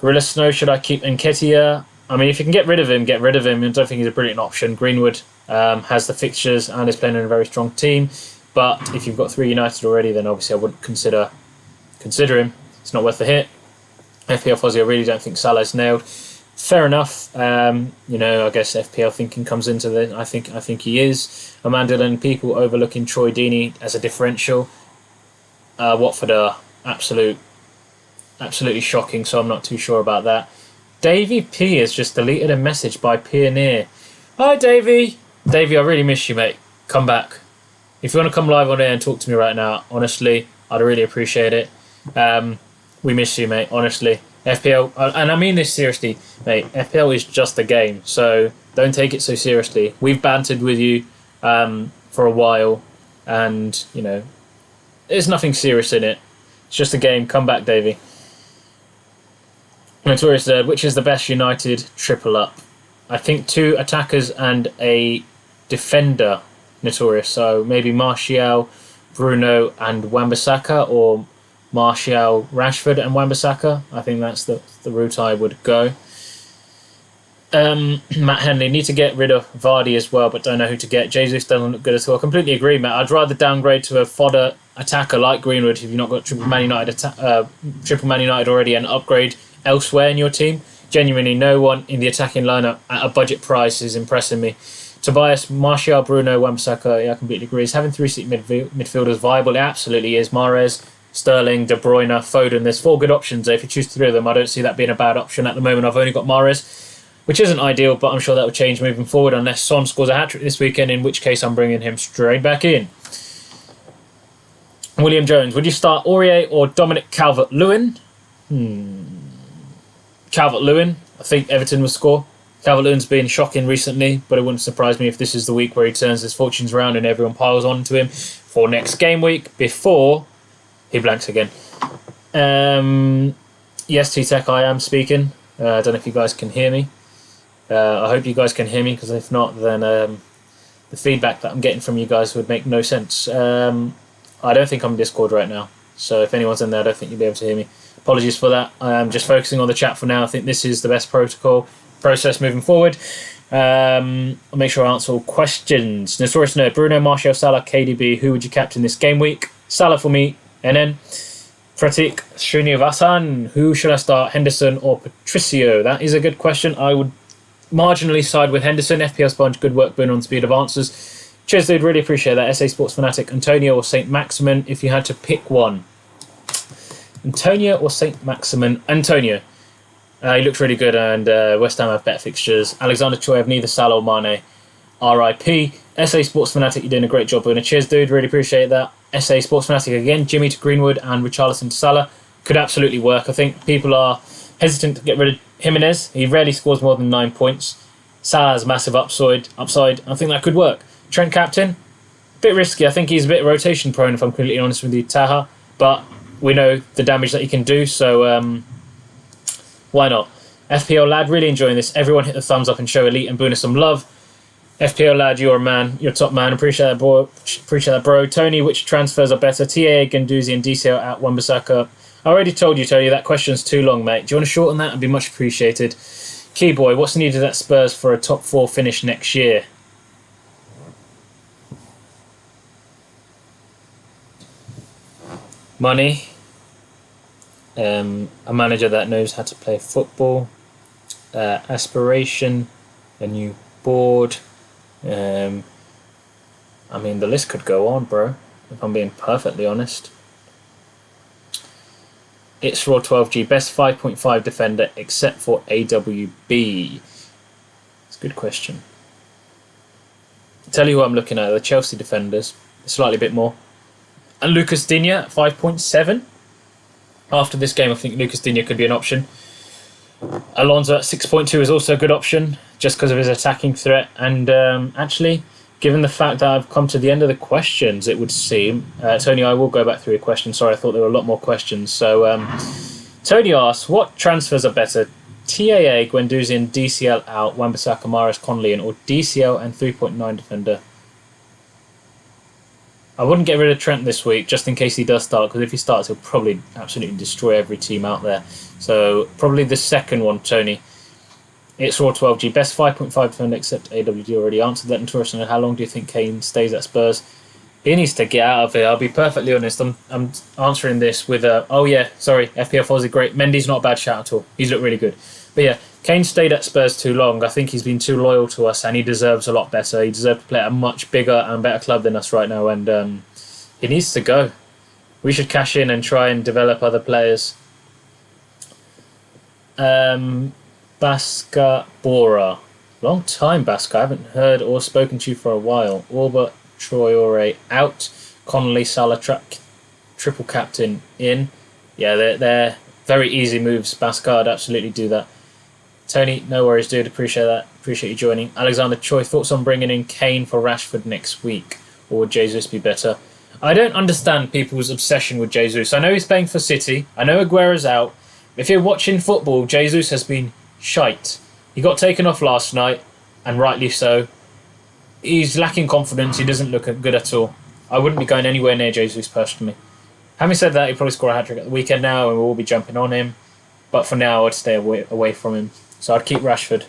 Gorilla Snow, should I keep Nketiah? I mean, if you can get rid of him, get rid of him. I don't think he's a brilliant option. Greenwood has the fixtures and is playing in a very strong team. But if you've got 3 United already, then obviously I wouldn't consider him. It's not worth the hit. FPL Fozzy, I really don't think Salah's nailed. Fair enough. I guess FPL thinking comes into the. I think he is. Amanda and people overlooking Troy Deeney as a differential. Watford are absolutely shocking, so I'm not too sure about that. Davey P has just deleted a message by Pioneer. Hi, Davey. Davey, I really miss you, mate. Come back. If you want to come live on air and talk to me right now, honestly, I'd really appreciate it. We miss you, mate, honestly. FPL, and I mean this seriously, mate, FPL is just a game, so don't take it so seriously. We've bantered with you for a while, and, there's nothing serious in it. It's just a game. Come back, Davey. Notorious said, which is the best United triple up? I think 2 attackers and a defender, Notorious. So maybe Martial, Bruno and Wan-Bissaka, or Martial, Rashford and Wan-Bissaka. I think that's the route I would go. Matt Henley, need to get rid of Vardy as well, but don't know who to get. Jesus doesn't look good at all. I completely agree, Matt. I'd rather downgrade to a fodder attacker like Greenwood if you've not got triple Man United already, and upgrade elsewhere in your team. Genuinely, no one in the attacking lineup at a budget price is impressing me. Tobias, Martial, Bruno, Wan-Bissaka, yeah, I completely agree. Is having 3 seat midfielders viable? It absolutely is. Mahrez, Sterling, De Bruyne, Foden. There's 4 good options there. If you choose 3 of them, I don't see that being a bad option at the moment. I've only got Mahrez, which isn't ideal, but I'm sure that will change moving forward unless Son scores a hat-trick this weekend, in which case I'm bringing him straight back in. William Jones, would you start Aurier or Dominic Calvert-Lewin? Calvert-Lewin. I think Everton will score. Calvert-Lewin's been shocking recently, but it wouldn't surprise me if this is the week where he turns his fortunes around and everyone piles on to him for next game week before he blanks again. Yes, T-Tech, I am speaking. I don't know if you guys can hear me. I hope you guys can hear me, because if not, then the feedback that I'm getting from you guys would make no sense. I don't think I'm in Discord right now, so if anyone's in there, I don't think you'll be able to hear me. Apologies for that. I'm just focusing on the chat for now. I think this is the best process moving forward. I'll make sure I answer all questions. Notorious Nerd, Bruno, Martial, Salah, KDB. Who would you captain this game week? Salah for me, NN. Pratik Srinivasan, who should I start, Henderson or Patricio? That is a good question. I would marginally side with Henderson. FPL Sponge, good work, Boone on speed of answers. Cheers, dude, really appreciate that. SA Sports Fanatic, Antonio or St. Maximin, if you had to pick one. Antonio or St. Maximin? Antonio. He looks really good, and West Ham have better fixtures. Alexander Choi have neither Salah or Mane. RIP. SA Sports Fanatic, you're doing a great job, Boone. Cheers, dude, really appreciate that. SA Sports Fanatic again, Jimmy to Greenwood and Richarlison to Salah. Could absolutely work. I think people are hesitant to get rid of Jimenez. He rarely scores more than 9 points. Salah has massive upside. I think that could work. Trent captain, bit risky. I think he's a bit rotation prone, if I'm completely honest with you, Taha. But we know the damage that he can do, so why not? FPL lad, really enjoying this. Everyone hit the thumbs up and show Elite and Bhuna some love. FPL lad, you're a man. You're a top man. Appreciate that, bro. Tony, which transfers are better? TA, Ganduzi and DCL at Wan-Bissaka. I already told you, Tony, that question's too long, mate. Do you want to shorten that? It'd be much appreciated. Keyboy, what's needed at Spurs for a top 4 finish next year? Money. A manager that knows how to play football. Aspiration. A new board. I mean, the list could go on, bro, if I'm being perfectly honest. It's Raw 12G, best 5.5 defender except for AWB. It's a good question. I'll tell you who I'm looking at, the Chelsea defenders, slightly a bit more. And Lucas Digne at 5.7. After this game, I think Lucas Digne could be an option. Alonso at 6.2 is also a good option, just because of his attacking threat. And actually, given the fact that I've come to the end of the questions, it would seem... Tony, I will go back through your questions. Sorry, I thought there were a lot more questions. So, Tony asks, what transfers are better? TAA, Guendouzi and DCL out, Wan-Bissaka, Mahrez, Conley in, or DCL and 3.9 defender? I wouldn't get rid of Trent this week, just in case he does start, because if he starts, he'll probably absolutely destroy every team out there. So, probably the second one, Tony. It's Raw 12G, best 5.5 defender except AWD already answered that. And Torres, how long do you think Kane stays at Spurs? He needs to get out of here, I'll be perfectly honest. I'm answering this with oh yeah, sorry, FPL Fozzy, great. Mendy's not a bad shout at all. He's looked really good. But yeah, Kane stayed at Spurs too long. I think he's been too loyal to us and he deserves a lot better. He deserves to play at a much bigger and better club than us right now, and he needs to go. We should cash in and try and develop other players. Baska Bora. Long time, Baska. I haven't heard or spoken to you for a while. Orba, Traore out. Connolly, Salah, triple captain in. Yeah, they're very easy moves. Baska, I'd absolutely do that. Tony, no worries, dude. Appreciate that. Appreciate you joining. Alexander Choi, thoughts on bringing in Kane for Rashford next week? Or would Jesus be better? I don't understand people's obsession with Jesus. I know he's playing for City. I know Aguero's out. If you're watching football, Jesus has been shite. He got taken off last night, and rightly so. He's lacking confidence. He doesn't look good at all. I wouldn't be going anywhere near Jesus personally. Having said that, he'll probably score a hat-trick at the weekend now, and we'll all be jumping on him. But for now, I'd stay away from him. So I'd keep Rashford.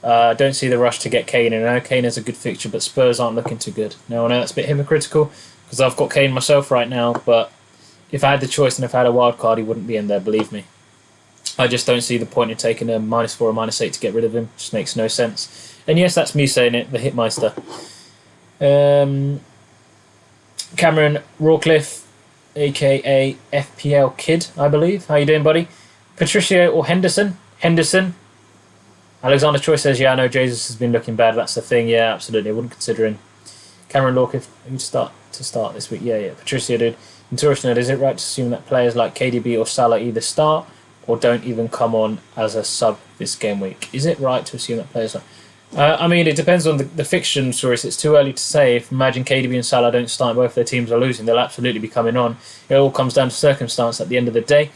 Don't see the rush to get Kane in. I know Kane is a good fixture, but Spurs aren't looking too good. Now I know that's a bit hypocritical, because I've got Kane myself right now, but if I had the choice and if I had a wild card, he wouldn't be in there, believe me. I just don't see the point in taking a -4 or -8 to get rid of him. Just makes no sense. And yes, that's me saying it, the Hitmeister. Cameron Rawcliffe, a.k.a. FPL Kid, I believe. How you doing, buddy? Patricio or Henderson? Henderson. Alexander Choi says, yeah, I know Jesus has been looking bad. That's the thing. Yeah, absolutely. I wouldn't consider him. Cameron Rawcliffe, who'd start this week? Yeah. Patricio, dude. And Tourist Nerd, is it right to assume that players like KDB or Salah either start or don't even come on as a sub this game week? Is it right to assume that players like... I mean, it depends on the fixture, Tourist. It's too early to say. If imagine KDB and Salah don't start, both their teams are losing, they'll absolutely be coming on. It all comes down to circumstance at the end of the day.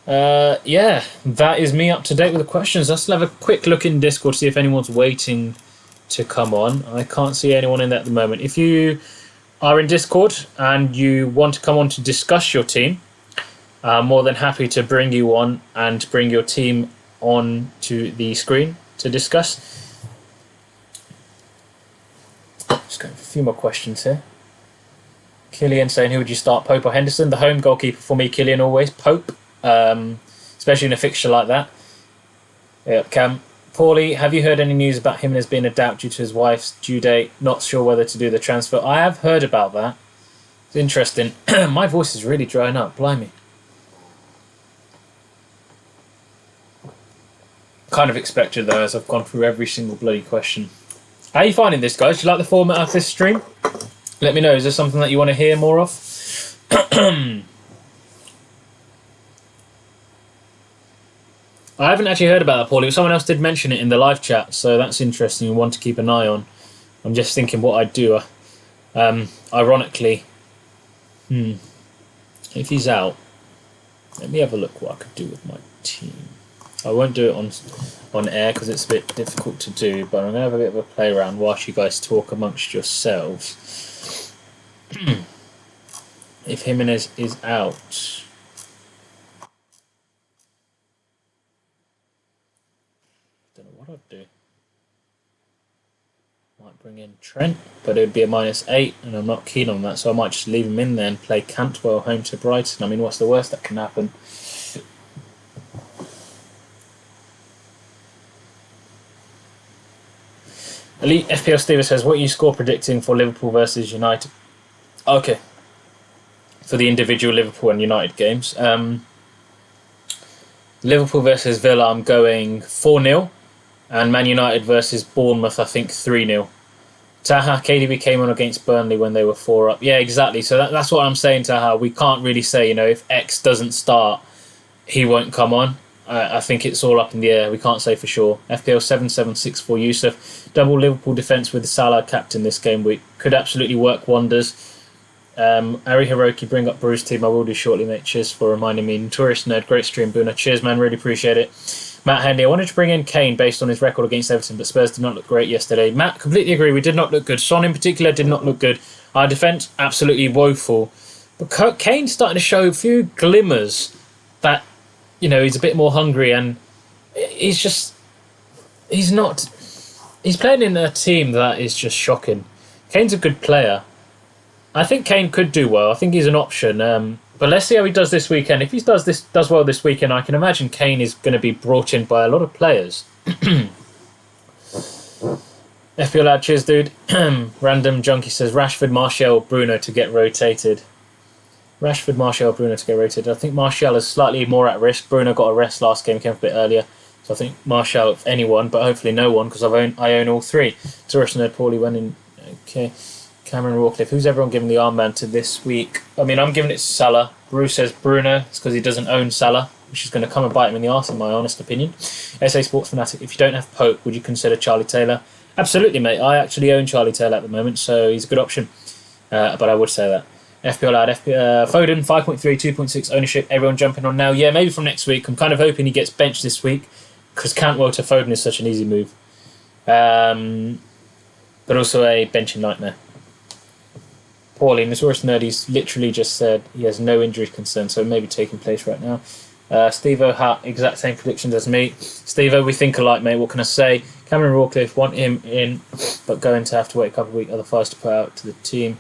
Yeah, that is me up to date with the questions. Let's have a quick look in Discord, see if anyone's waiting to come on. I can't see anyone in there at the moment. If you are in Discord and you want to come on to discuss your team, I'm more than happy to bring you on and bring your team on to the screen to discuss. Just going for a few more questions here. Killian saying, who would you start, Pope or Henderson? The home goalkeeper for me, Killian, always. Pope, especially in a fixture like that. Yeah, Cam. Paulie, have you heard any news about him as being a doubt due to his wife's due date? Not sure whether to do the transfer. I have heard about that. It's interesting. My voice is really drying up. Blimey. Kind of expected though, as I've gone through every single bloody question. How are you finding this, guys? Do you like the format of this stream? Let me know. Is there something that you want to hear more of? I haven't actually heard about that, Paulie. Someone else did mention it in the live chat, so that's interesting and one to keep an eye on. I'm just thinking what I'd do. Ironically, if he's out, let me have a look what I could do with my team. I won't do it on air because it's a bit difficult to do, but I'm going to have a bit of a play around whilst you guys talk amongst yourselves. If Jimenez is out... bring in Trent, but it would be a -8, and I'm not keen on that, so I might just leave him in there and play Cantwell home to Brighton. I mean, what's the worst that can happen? Elite FPL Steve says, what are you score predicting for Liverpool versus United? Okay. For the individual Liverpool and United games. Liverpool versus Villa, I'm going 4-0. And Man United versus Bournemouth, I think 3-0. Taha, KDB came on against Burnley when they were 4 up. Yeah, exactly. So that's what I'm saying, Taha. We can't really say, if X doesn't start, he won't come on. I think it's all up in the air. We can't say for sure. FPL 7764 Yusuf. Double Liverpool defence with Salah captain this game week. Could absolutely work wonders. Ari Hiroki, bring up Bruce team. I will do shortly, mate. Cheers for reminding me. Notorious Nerd, great stream, Bhuna. Cheers, man. Really appreciate it. Matt Henley, I wanted to bring in Kane based on his record against Everton, but Spurs did not look great yesterday. Matt, completely agree. We did not look good. Son in particular did not look good. Our defence, absolutely woeful. But Kane's starting to show a few glimmers that, he's a bit more hungry, and he's playing in a team that is just shocking. Kane's a good player. I think Kane could do well. I think he's an option. But let's see how he does this weekend. If he does well this weekend, I can imagine Kane is going to be brought in by a lot of players. FPL lad, cheers, dude. Random Junkie says Rashford, Martial, Bruno to get rotated. Rashford, Martial, Bruno to get rotated. I think Martial is slightly more at risk. Bruno got a rest last game, came up a bit earlier. So I think Martial, if anyone, but hopefully no one, because I own all three. Tourist Nerd Paulie went in. Okay. Cameron Rawcliffe. Who's everyone giving the armband to this week? I mean, I'm giving it to Salah. Bruce says Bruno. It's because he doesn't own Salah, which is going to come and bite him in the arse, in my honest opinion. SA Sports Fanatic. If you don't have Pope, would you consider Charlie Taylor? Absolutely, mate. I actually own Charlie Taylor at the moment, so he's a good option. But I would say that. FPL lad. Foden, 5.3, 2.6 ownership. Everyone jumping on now. Yeah, maybe from next week. I'm kind of hoping he gets benched this week because Cantwell to Foden is such an easy move. But also a benching nightmare. Paulie, Notorious Nerd, he's literally just said he has no injury concern, so maybe taking place right now. Steve-O, exact same predictions as me. Steve-O, we think alike, mate. What can I say? Cameron Rawcliffe, want him in, but going to have to wait a couple of weeks, other files to put out to the team.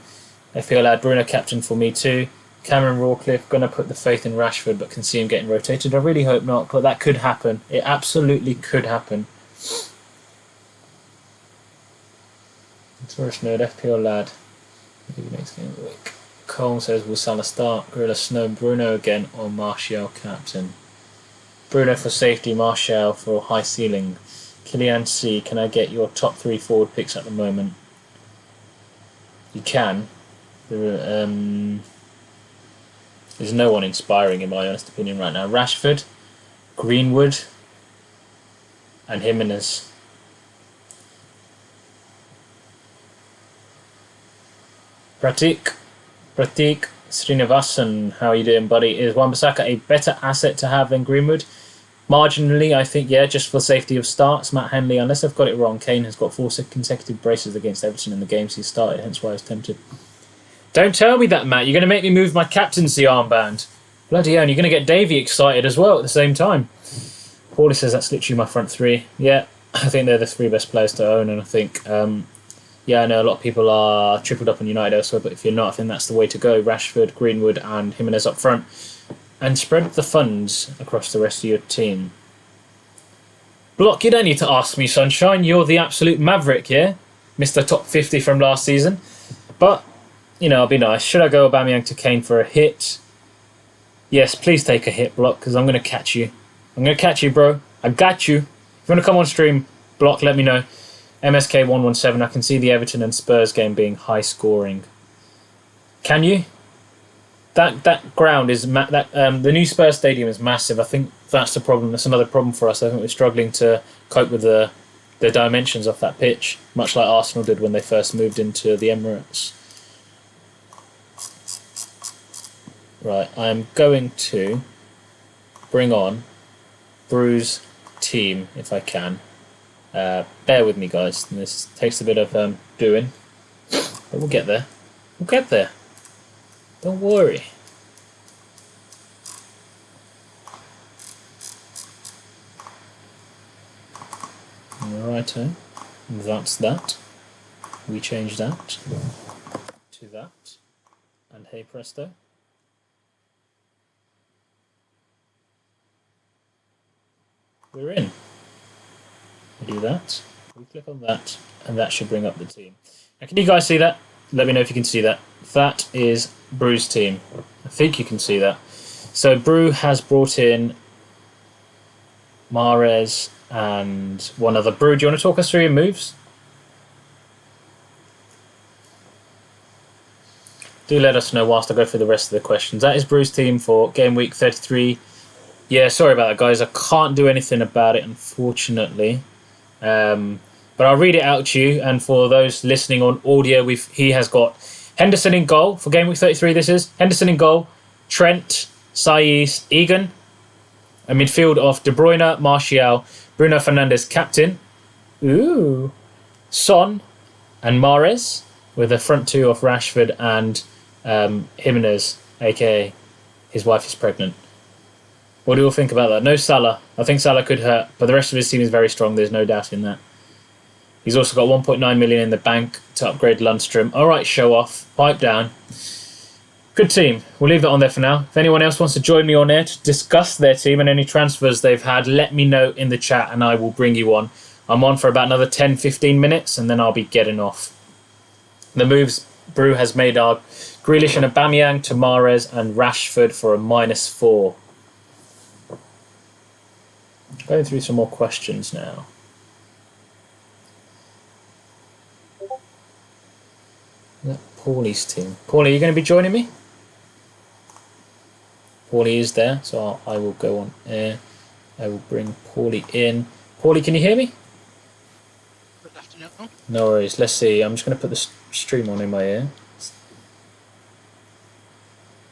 FPL lad, Bruno captain for me too. Cameron Rawcliffe, going to put the faith in Rashford, but can see him getting rotated. I really hope not, but that could happen. It absolutely could happen. Notorious Nerd, FPL lad. Maybe next game of the week. Cole says, will Salah start? Gorilla Snow, Bruno again, or Martial captain? Bruno for safety, Martial for high ceiling. Kylian C, can I get your top 3 forward picks at the moment? You can. There's no one inspiring in my honest opinion right now. Rashford, Greenwood, and Jimenez. Pratik Srinivasan, how are you doing, buddy? Is Wan-Bissaka a better asset to have than Greenwood? Marginally, I think, yeah, just for safety of starts. Matt Henley, unless I've got it wrong, Kane has got 4 consecutive braces against Everton in the games he's started, hence why I was tempted. Don't tell me that, Matt. You're going to make me move my captaincy armband. Bloody hell, and you're going to get Davey excited as well at the same time. Paulie says that's literally my front 3. Yeah, I think they're the 3 best players to own, and I think... yeah, I know a lot of people are tripled up on United elsewhere, but if you're not, I think that's the way to go. Rashford, Greenwood and Jimenez up front. And spread the funds across the rest of your team. Block, you don't need to ask me, Sunshine. You're the absolute maverick, yeah? Mr. Top 50 from last season. But, I'll be nice. Should I go Aubameyang to Kane for a hit? Yes, please take a hit, Block, because I'm going to catch you. I'm going to catch you, bro. I got you. If you want to come on stream, Block, let me know. MSK117, I can see the Everton and Spurs game being high scoring. Can you? That ground is the new Spurs stadium is massive. I think that's the problem. That's another problem for us. I think we're struggling to cope with the dimensions of that pitch, much like Arsenal did when they first moved into the Emirates. Right, I am going to bring on Bru's team if I can. Bear with me, guys. This takes a bit of doing, but we'll get there. We'll get there. Don't worry. Righto. That's that. we change that to that. And hey presto. We're in. We do that. We click on that, and that should bring up the team. Now, can you guys see that? Let me know if you can see that. That is Brew's team. I think you can see that. So Brew has brought in Mahrez and one other. Brew, do you want to talk us through your moves? Do let us know whilst I go through the rest of the questions. That is Brew's team for game week 33. Yeah, sorry about that, guys. I can't do anything about it, unfortunately. But I'll read it out to you. And for those listening on audio, he has got Henderson in goal for game week 33. This is Henderson in goal, Trent, Saiz, Egan. A midfield of De Bruyne, Martial, Bruno Fernandes captain. Ooh. Son and Mahrez, with a front two of Rashford and Jimenez, aka his wife is pregnant. What do you all think about that? No Salah. I think Salah could hurt, but the rest of his team is very strong. There's no doubt in that. He's also got 1.9 million in the bank to upgrade Lundstrom. All right, show off. Pipe down. Good team. We'll leave that on there for now. If anyone else wants to join me on air to discuss their team and any transfers they've had, let me know in the chat and I will bring you on. I'm on for about another 10-15 minutes and then I'll be getting off. The moves Brew has made are Grealish and Aubameyang to Mahrez and Rashford for a -4. Going through some more questions now. That Paulie's team. Paulie, are you going to be joining me? Paulie is there, so I will go on air. I will bring Paulie in. Paulie, can you hear me? Good afternoon. No worries. Let's see. I'm just going to put the stream on in my ear.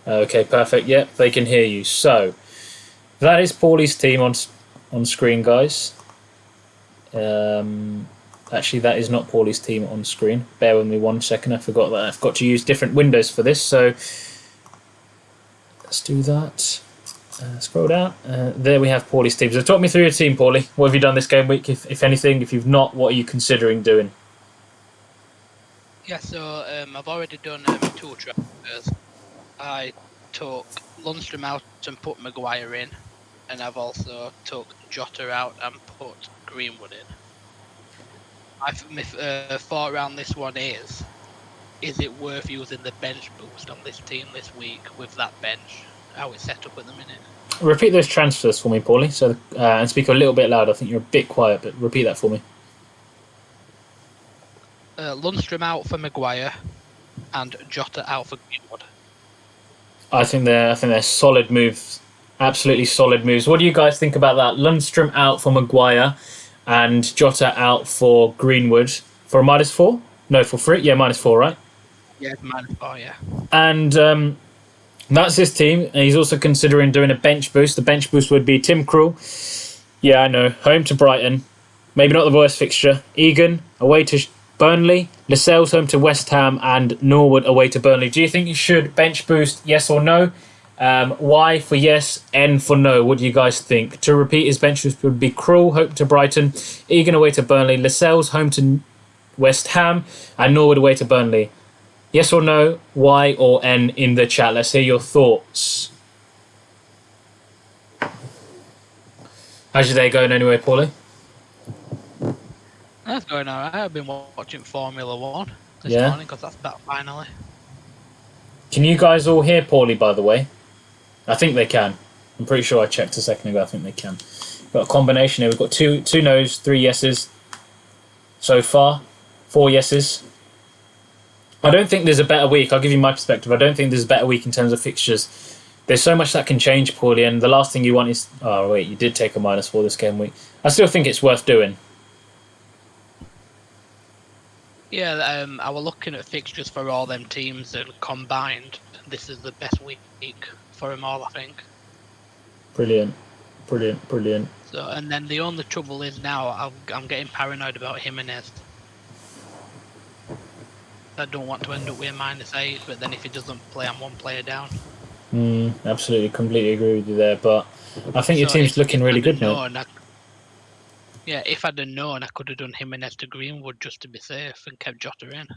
Okay, perfect. Yep, they can hear you. So, that is Paulie's team on screen, guys. Actually, that is not Paulie's team on screen. Bear with me 1 second. I forgot that I've got to use different windows for this. So let's do that. Scroll down. There we have Paulie's team. So talk me through your team, Paulie. What have you done this game week, if anything? If you've not, what are you considering doing? Yeah, so I've already done 2 transfers. I took Lundstrom out and put Maguire in. And I've also took Jota out and put Greenwood in. My thought around this one is it worth using the bench boost on this team this week with that bench, how it's set up at the minute? Repeat those transfers for me, Paulie, so and speak a little bit louder. I think you're a bit quiet, but repeat that for me. Lundstrom out for Maguire and Jota out for Greenwood. I think they're solid moves. Absolutely solid moves. What do you guys think about that? Lundstrom out for Maguire and Jota out for Greenwood for a -4? No, for 3? Yeah, -4, right? Yeah, -4, yeah. And that's his team. And he's also considering doing a bench boost. The bench boost would be Tim Krul. Yeah, I know. Home to Brighton. Maybe not the worst fixture. Egan away to Burnley. Lascelles home to West Ham. And Norwood away to Burnley. Do you think you should bench boost, yes or no? Y for yes, N for no. What do you guys think? To repeat, his bench boost would be Krul, home to Brighton, Egan away to Burnley, Lascelles home to West Ham, and Norwood away to Burnley. Yes or no, Y or N in the chat. Let's hear your thoughts. How's your day going anyway, Paulie? That's going alright. I've been watching Formula 1 this Yeah? morning because that's about finally. Can you guys all hear Paulie, by the way? I think they can. I'm pretty sure I checked a second ago. I think they can. Got a combination here. We've got two no's, 3 yeses so far. 4 yeses. I don't think there's a better week. I'll give you my perspective. I don't think there's a better week in terms of fixtures. There's so much that can change, Paulie, and the last thing you want is... Oh, wait, you did take a -4 this game week. I still think it's worth doing. Yeah, I was looking at fixtures for all them teams and combined. This is the best week for them all, I think. Brilliant. Brilliant, brilliant. So, and then the only trouble is now I'm getting paranoid about Jimenez. I don't want to end up with a -8, but then if he doesn't play, I'm 1 player down. Absolutely, completely agree with you there. But I think your team's looking really good now. Yeah, if I'd have known, I could have done Jimenez to Greenwood just to be safe and kept Jota in.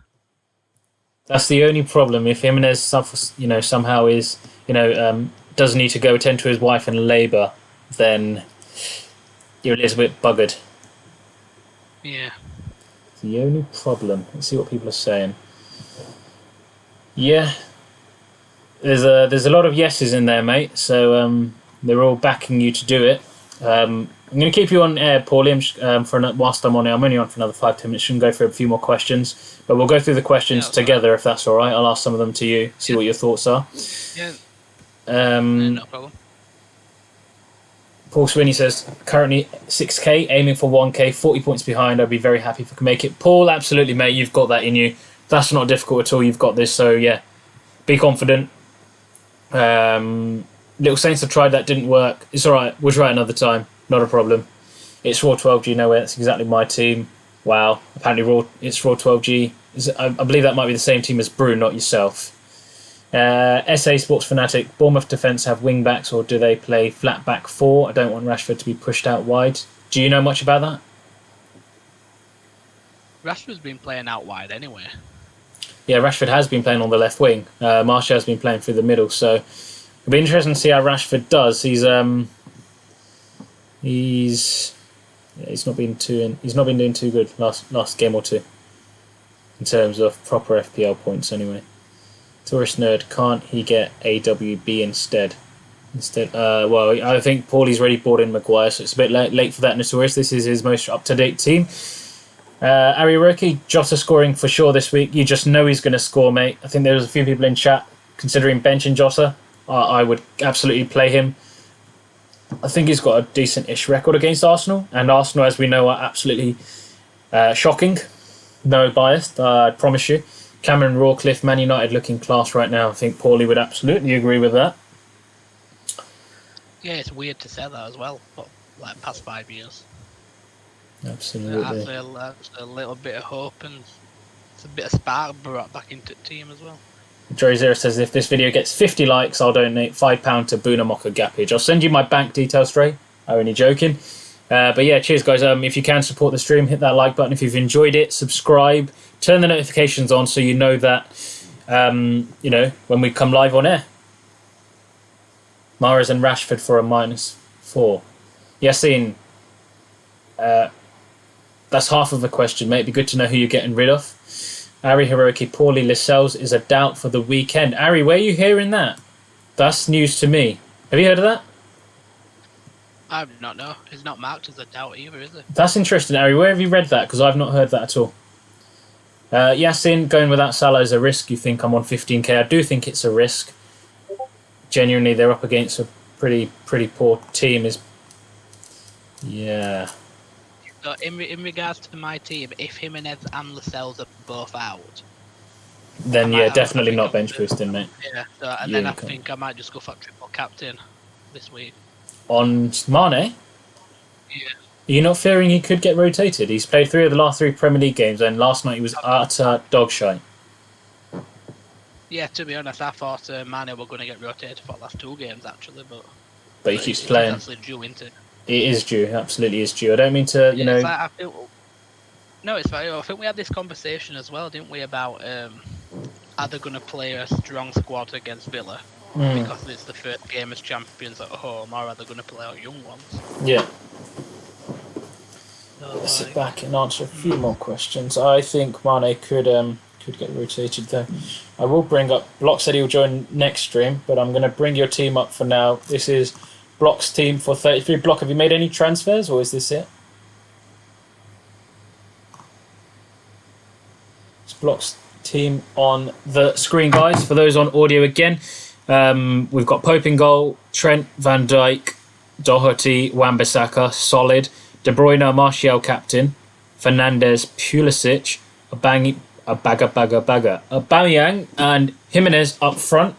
That's the only problem. If Jimenez somehow is does need to go attend to his wife in labour, then you're a little bit buggered. Yeah. The only problem. Let's see what people are saying. Yeah, there's a lot of yeses in there, mate. So they're all backing you to do it. I'm going to keep you on air, Paulie, whilst I'm on air. I'm only on for another 5-10 minutes. Shouldn't go through a few more questions, but we'll go through the questions together if that's all right. I'll ask some of them to you, see what your thoughts are. Yeah. No problem. Paul Sweeney says, currently 6k, aiming for 1k, 40 points behind. I'd be very happy if I can make it. Paul, absolutely, mate. You've got that in you. That's not difficult at all. You've got this. So, yeah, be confident. Little Saints have tried that, didn't work. It's all right. We'll try it another time. Not a problem. It's Raw 12G nowhere. That's exactly my team. Wow. Apparently, it's Raw 12G. I believe that might be the same team as Brew, not yourself. SA Sports Fanatic. Bournemouth defence have wing backs, or do they play flat back 4? I don't want Rashford to be pushed out wide. Do you know much about that? Rashford's been playing out wide anyway. Yeah, Rashford has been playing on the left wing. Martial has been playing through the middle. So it'll be interesting to see how Rashford does. He's not been doing too good last game or two in terms of proper FPL points anyway. Tourist Nerd, can't he get AWB instead? Well, I think Paulie's already bought in Maguire, so it's a bit late for that Notorious. This is his most up-to-date team. Ariroki, Jota scoring for sure this week. You just know he's going to score, mate. I think there's a few people in chat considering benching Jota. I would absolutely play him. I think he's got a decent-ish record against Arsenal, and Arsenal, as we know, are absolutely shocking. No bias, I promise you. Cameron Rawcliffe, Man United looking class right now. I think Paulie would absolutely agree with that. Yeah, it's weird to say that as well, but like past 5 years. Absolutely. I feel that's a little bit of hope and it's a bit of spark brought back into the team as well. Joey Zero says, if this video gets 50 likes, I'll donate £5 to Bhuna Mocha Gappage. I'll send you my bank details straight. I'm only joking. But yeah, cheers guys. If you can support the stream, hit that like button. If you've enjoyed it, subscribe. Turn the notifications on so you know that, when we come live on air. Mahrez and Rashford for a -4. Yassine, that's half of the question, mate. It'd be good to know who you're getting rid of. Ari Hiroki, Paulie Lascelles is a doubt for the weekend. Ari, where are you hearing that? That's news to me. Have you heard of that? I do not know. It's not marked as a doubt either, is it? That's interesting, Ari. Where have you read that? Because I've not heard that at all. Yasin, going without Salah is a risk. You think I'm on 15k? I do think it's a risk. Genuinely, they're up against a pretty poor team. Yeah. So in regards to my team, if Jimenez and Lascelles are both out, then definitely not bench boosting, mate. Yeah. So, then I think I might just go for triple captain this week. On Mane? Yeah. Are you not fearing he could get rotated? He's played 3 of the last 3 Premier League games, and last night he was utter dog shite. Yeah, to be honest, I thought Mane were going to get rotated for the last 2 games, actually, but he keeps playing. It's actually due, isn't it? It is due, absolutely is due. I don't mean to, It's like, it's fine. I think we had this conversation as well, didn't we, about are they going to play a strong squad against Villa because it's the first game as champions at home, or are they going to play out young ones? Yeah. Let's sit back and answer a few more questions. I think Mane could get rotated though. I will bring up Block said he'll join next stream, but I'm going to bring your team up for now. This is Block's team for 33. Block, have you made any transfers or is this it? It's Block's team on the screen, guys. For those on audio again, we've got Pope in goal, Trent, Van Dijk, Doherty, Wan-Bissaka, solid. De Bruyne, Martial captain, Fernandes, Pulisic, Aubameyang, and Jimenez up front.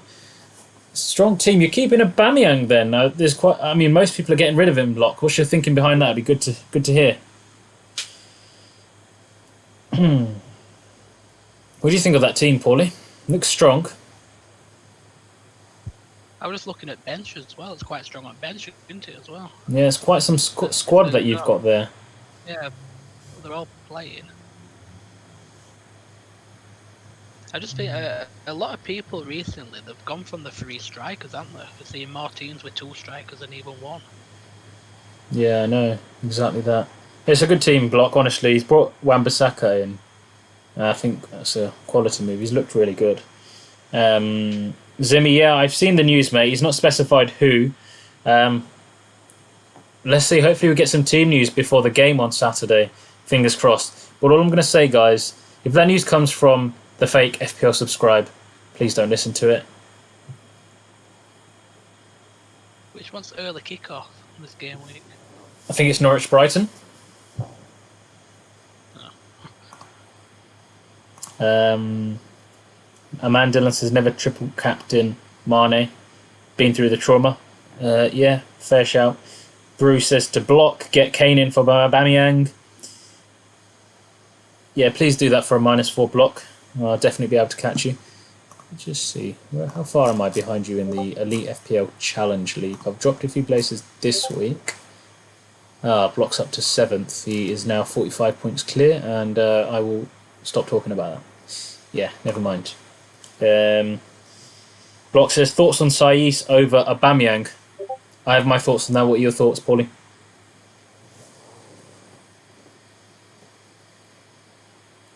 Strong team. You're keeping Aubameyang then. Most people are getting rid of him. Block. What's your thinking behind that? It'd be good to hear. What do you think of that team, Paulie? Looks strong. I was just looking at bench as well. It's quite strong on bench, isn't it, as well? Yeah, it's quite some squad that you've got there. Yeah, they're all playing. I just think a lot of people recently, they've gone from the 3 strikers, haven't they? We're seeing more teams with 2 strikers than even 1. Yeah, I know. Exactly that. It's a good team block, honestly. He's brought Wan-Bissaka in. I think that's a quality move. He's looked really good. Zimmy, yeah, I've seen the news, mate. He's not specified who. Let's see. Hopefully we get some team news before the game on Saturday. Fingers crossed. But all I'm going to say, guys, if that news comes from the fake FPL subscribe, please don't listen to it. Which one's early kickoff this game week? I think it's Norwich Brighton. Aman Dillon says never triple captain Mane. Been through the trauma. Yeah, fair shout. Bruce says to block, get Kane in for Aubameyang. Yeah, please do that for a -4 block. I'll definitely be able to catch you. Let's just see. How far am I behind you in the Elite FPL Challenge League? I've dropped a few places this week. Block's up to 7th. He is now 45 points clear, and I will stop talking about that. Yeah, never mind. Block says, thoughts on Saiss over Aubameyang? I have my thoughts on that. What are your thoughts, Paulie?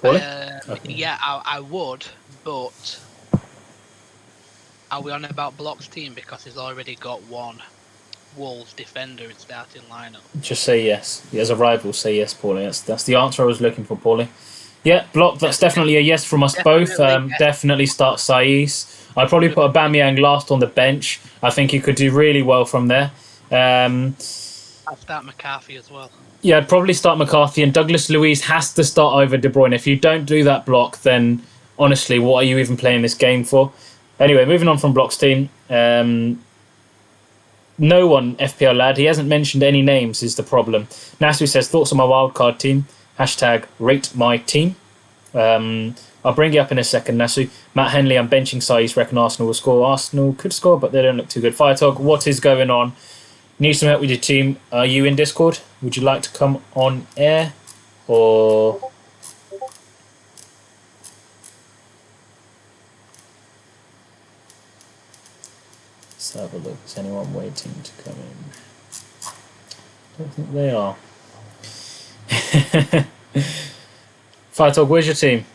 Paulie? Okay. Yeah, I would, but are we on about Block's team because he's already got 1 Wolves defender in starting lineup? Just say yes. As a rival, say yes, Paulie. That's the answer I was looking for, Paulie. Yeah, Block, that's definitely a yes from us both. Definitely start Saiss. I'd probably put Aubameyang last on the bench. I think he could do really well from there. I'd start McCarthy as well. Yeah, I'd probably start McCarthy, and Douglas Luiz has to start over De Bruyne. If you don't do that, Block, then honestly, what are you even playing this game for? Anyway, moving on from Block's team. No one, FPL lad. He hasn't mentioned any names is the problem. Nasu says, thoughts on my wildcard team? Hashtag rate my team. I'll bring you up in a second, Nasu. Matt Henley, I'm benching Saiss, reckon Arsenal will score. Arsenal could score, but they don't look too good. Firetalk, what is going on? Need some help with your team. Are you in Discord? Would you like to come on air? Or... let's have a look. Is anyone waiting to come in? I don't think they are. Firetalk, where's your team?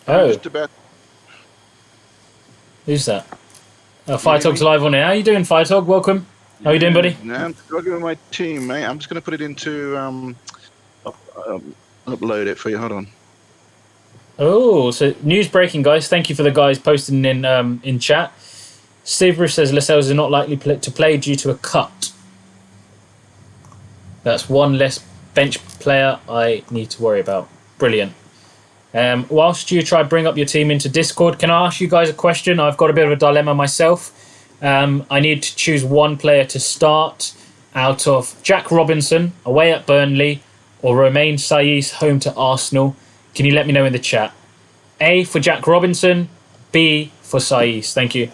Oh. Just about. Who's that? Firetalk's live on air. How you doing, Firetalk? Welcome. How you doing, buddy? No, I'm struggling with my team, mate. I'm just going to put it into upload it for you. Hold on. Oh, so news breaking, guys. Thank you for the guys posting in chat. Steve Bruce says Lascelles is not likely to play due to a cut. That's 1 less bench player I need to worry about. Brilliant. Whilst you try bring up your team into Discord, can I ask you guys a question? I've got a bit of a dilemma myself. I need to choose 1 player to start out of Jack Robinson away at Burnley or Romain Saiss home to Arsenal. Can you let me know in the chat? A for Jack Robinson, B for Saiss. Thank you.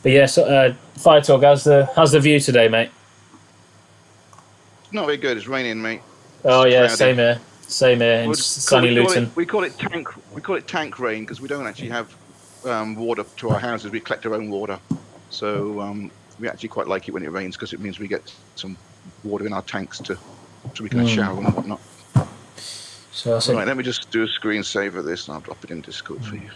But yeah, so Fire Talk, how's the view today, mate? Not very good. It's raining, mate. Oh yeah, cloudy. same here in sunny Luton. We call it tank rain because we don't actually have water to our houses. We collect our own water, so we actually quite like it when it rains because it means we get some water in our tanks so we can shower and whatnot. So right, let me just do a screensaver of this and I'll drop it in Discord for you.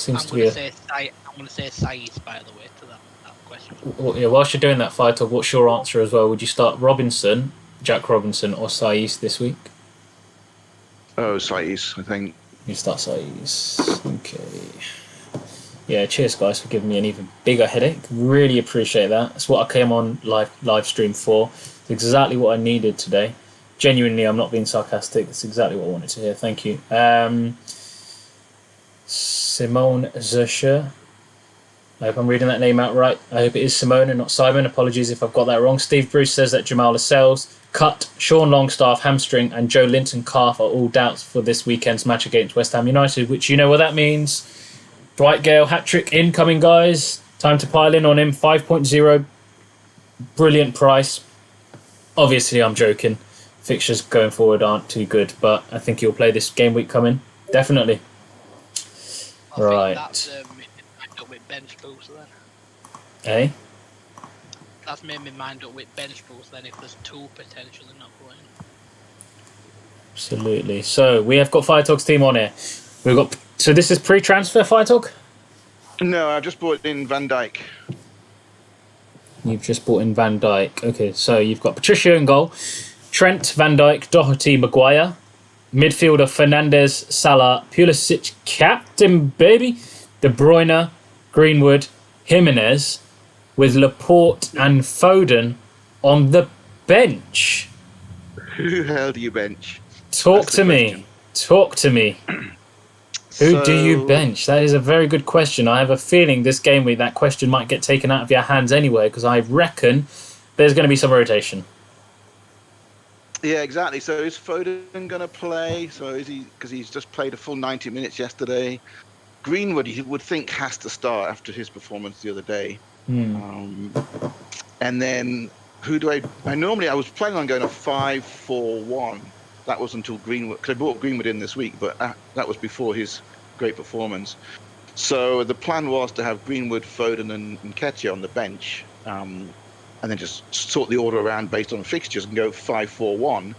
I'm going to say Saiss, by the way, to that question. Well, yeah, whilst you're doing that, Fighter, what's your answer as well? Would you start Robinson, Jack Robinson, or Saiss this week? Oh, Saiss, I think. You start Saiss. Okay. Yeah, cheers, guys, for giving me an even bigger headache. Really appreciate that. That's what I came on live stream for. It's exactly what I needed today. Genuinely, I'm not being sarcastic. That's exactly what I wanted to hear. Thank you. Simone Zercher. I hope I'm reading that name out right. I hope it is Simone and not Simon. Apologies if I've got that wrong. Steve Bruce says that Jamal Lascelles cut. Sean Longstaff, hamstring, and Joe Linton, calf are all doubts for this weekend's match against West Ham United, which you know what that means. Dwight Gale, hat-trick incoming, guys. Time to pile in on him. 5.0. Brilliant price. Obviously, I'm joking. Fixtures going forward aren't too good, but I think he'll play this game week coming. Definitely. I think that's made me mind up with bench boost then. Eh? That's made me mind up with bench boost then if there's two potentially not playing. Absolutely. So we have got Fire Talk's team on here. We've got. So this is pre-transfer Fire Talk? No, I've just brought in Van Dijk. You've just brought in Van Dijk. Okay, so you've got Patricio in goal, Trent, Van Dijk, Doherty, Maguire, midfielder Fernandes, Salah, Pulisic, captain baby, De Bruyne, Greenwood, Jimenez, with Laporte and Foden on the bench. Who the hell do you bench? Talk That's to the me. question. Talk to me. Who do you bench? That is a very good question. I have a feeling this game week that question might get taken out of your hands anyway, because I reckon there's going to be some rotation. Yeah, exactly. So is Foden going to play? So is he? Because he's just played a full 90 minutes yesterday. Greenwood, you would think, has to start after his performance the other day. And then who do I normally I was planning on going a 5-4-1. That was until Greenwood, because I brought Greenwood in this week, but that was before his great performance. So the plan was to have Greenwood, Foden, and Nketiah on the bench, and then just sort the order around based on fixtures and go 5-4-1.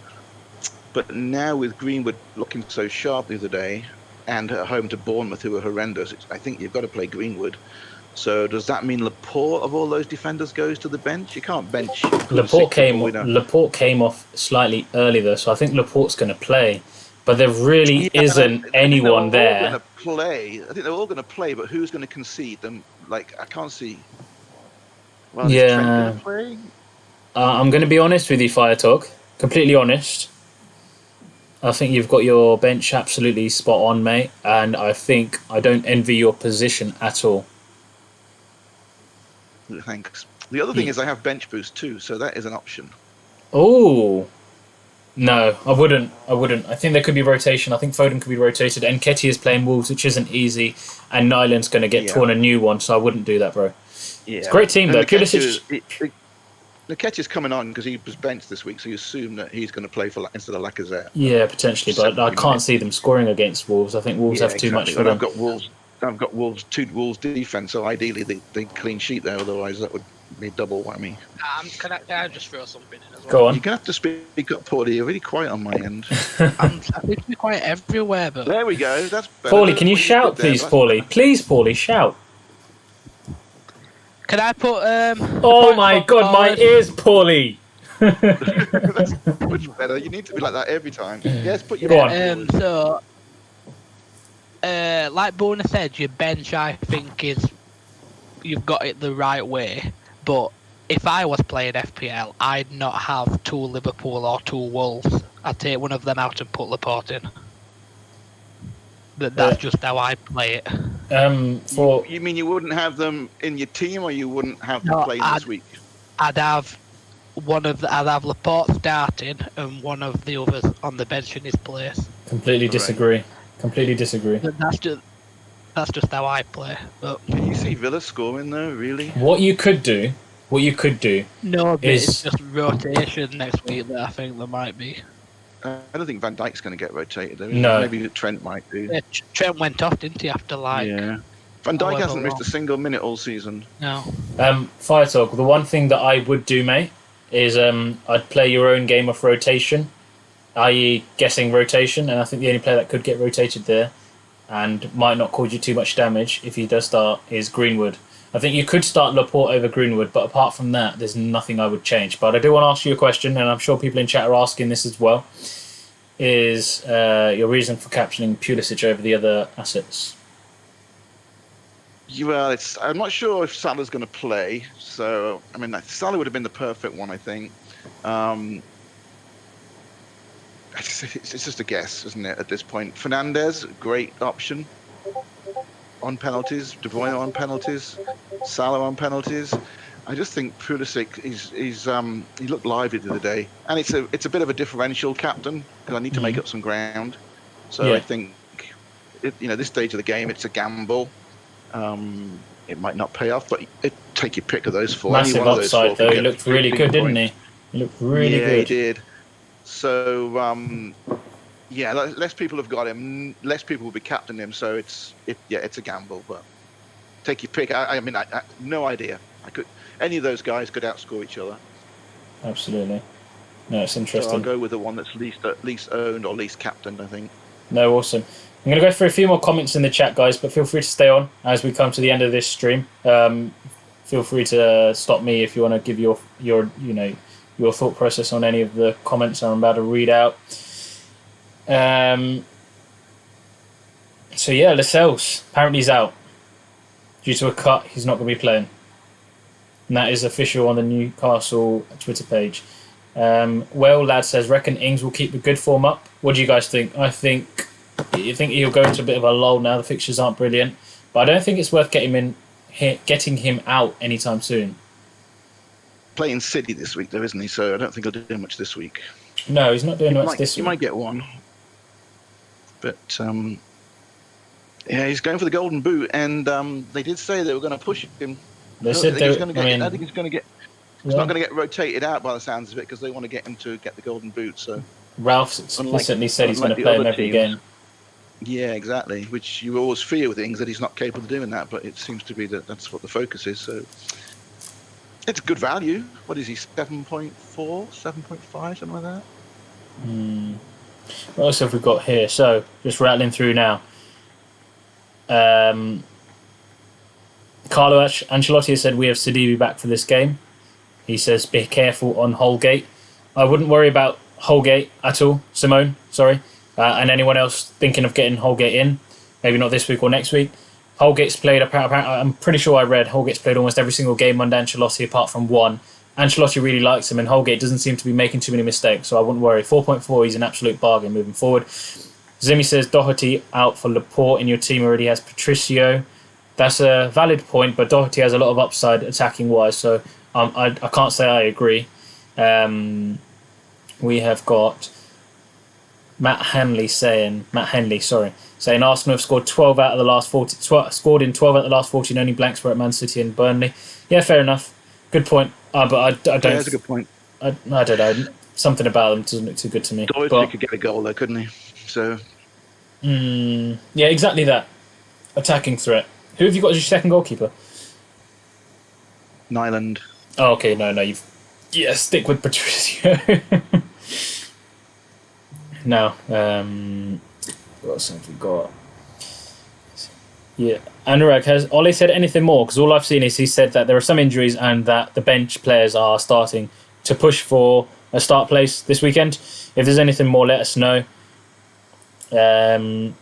But now with Greenwood looking so sharp the other day, and at home to Bournemouth, who are horrendous, I think you've got to play Greenwood. So does that mean Laporte of all those defenders goes to the bench? You can't bench. Laporte came off slightly early though, so I think Laporte's going to play. But there really isn't anyone there. I think they're all going to play, but who's going to concede them? Like, I can't see. Well, is Trent going to play? I'm going to be honest with you, Fire Talk. Completely honest. I think you've got your bench absolutely spot on, mate. And I think I don't envy your position at all. Thanks. The other thing is I have bench boost too, so that is an option. Oh. No, I wouldn't. I think there could be rotation. I think Foden could be rotated. And Nketiah is playing Wolves, which isn't easy. And Nyland's going to get torn a new one, so I wouldn't do that, bro. Yeah. It's a great team, though. Nketiah's coming on because he was benched this week, so you assume that he's going to play for instead of Lacazette. Yeah, potentially, but I can't see them scoring against Wolves. I think Wolves have too much for them. I've got two Wolves defense, so ideally they clean sheet there. Otherwise, that would be double whammy. Can I just throw something in as well? Go on. You're gonna have to speak up, Paulie. You're really quiet on my end. I seem to be quiet everywhere, but there we go. That's better. Paulie, can you shout, please, Paulie? Please, Paulie, shout. Can I put? Oh my God, my ears, Paulie. That's much better. You need to be like that every time. Yes, put your. Go on. So. Like Bhuna said, your bench, I think, you've got it the right way. But if I was playing FPL, I'd not have two Liverpool or two Wolves. I'd take one of them out and put Laporte in. That's just how I play it. You mean you wouldn't have them in your team, or you wouldn't have them playing this week? I'd have Laporte starting and one of the others on the bench in his place. Completely disagree. Completely disagree. That's just how I play. But can you see Villa scoring though? Really? What you could do. No, but it's just rotation next week that I think there might be. I don't think Van Dijk's going to get rotated. No. Maybe Trent might do. Yeah, Trent went off, didn't he? After Van Dijk hasn't missed a single minute all season. No. Fire Talk. The one thing that I would do, mate, is I'd play your own game of rotation. I.e. guessing rotation, and I think the only player that could get rotated there and might not cause you too much damage if he does start is Greenwood. I think you could start Laporte over Greenwood, but apart from that, there's nothing I would change. But I do want to ask you a question, and I'm sure people in chat are asking this as well, is your reason for captioning Pulisic over the other assets? Well, I'm not sure if Salah's going to play, so, I mean, Salah would have been the perfect one, I think. It's just a guess, isn't it, at this point? Fernandes, great option on penalties. De Bruyne on penalties. Salah on penalties. I just think Pulisic he looked lively the other day, and it's a bit of a differential captain because I need to make up some ground. So I think, this stage of the game, it's a gamble. It might not pay off, but take your pick of those four. Massive Any one of those upside, four though. He looked really good, didn't he? He looked really good. Yeah, he did. So, less people have got him. Less people will be captaining him. So it's a gamble, but take your pick. I mean, I no idea. Any of those guys could outscore each other. Absolutely. No, it's interesting. So I'll go with the one that's least owned or least captained, I think. No, awesome. I'm going to go through a few more comments in the chat, guys, but feel free to stay on as we come to the end of this stream. Feel free to stop me if you want to give your thought process on any of the comments I'm about to read out. Lascelles apparently he's out due to a cut. He's not going to be playing, and that is official on the Newcastle Twitter page. Lad says, reckon Ings will keep the good form up. What do you guys think? I think he'll go into a bit of a lull now. The fixtures aren't brilliant, but I don't think it's worth getting him out anytime soon. Playing City this week, though, isn't he? So I don't think he'll do much this week. No, he's not doing much this week. He might get one, but he's going for the golden boot, and they did say they were going to push him. They said I think he's going to get. He's not going to get rotated out by the sounds of it because they want to get him to get the golden boot. So Ralph explicitly said he's going to play him every game. Yeah, exactly. Which you always fear with things that he's not capable of doing that, but it seems to be that's what the focus is. So it's good value. What is he? 7.4, 7.5, something like that. What else have we got here? So just rattling through now. Carlo Ancelotti has said we have Sidibe back for this game. He says, be careful on Holgate. I wouldn't worry about Holgate at all, Simone, sorry. And anyone else thinking of getting Holgate in, maybe not this week or next week. Holgate's played, I'm pretty sure I read, Holgate's played almost every single game under Ancelotti apart from one. Ancelotti really likes him, and Holgate doesn't seem to be making too many mistakes, so I wouldn't worry. 4.4, he's an absolute bargain moving forward. Zimmy says, Doherty out for Laporte in your team already has Patricio. That's a valid point, but Doherty has a lot of upside attacking-wise, so I can't say I agree. We have got Matt Henley saying Arsenal have scored 12 out of the last 40. Scored in 12 out of the last 14. Only blanks were at Man City and Burnley. Yeah, fair enough. Good point. But I don't. Yeah, that's a good point. I don't know. Something about them doesn't look too good to me. Doherty could get a goal though, couldn't he? So. Yeah, exactly that. Attacking threat. Who have you got as your second goalkeeper? Nyland. Oh, okay. No. Stick with Patricio. No. What else have we got? Yeah. Anurag, has Ollie said anything more? Because all I've seen is he said that there are some injuries and that the bench players are starting to push for a start place this weekend. If there's anything more, let us know. Matt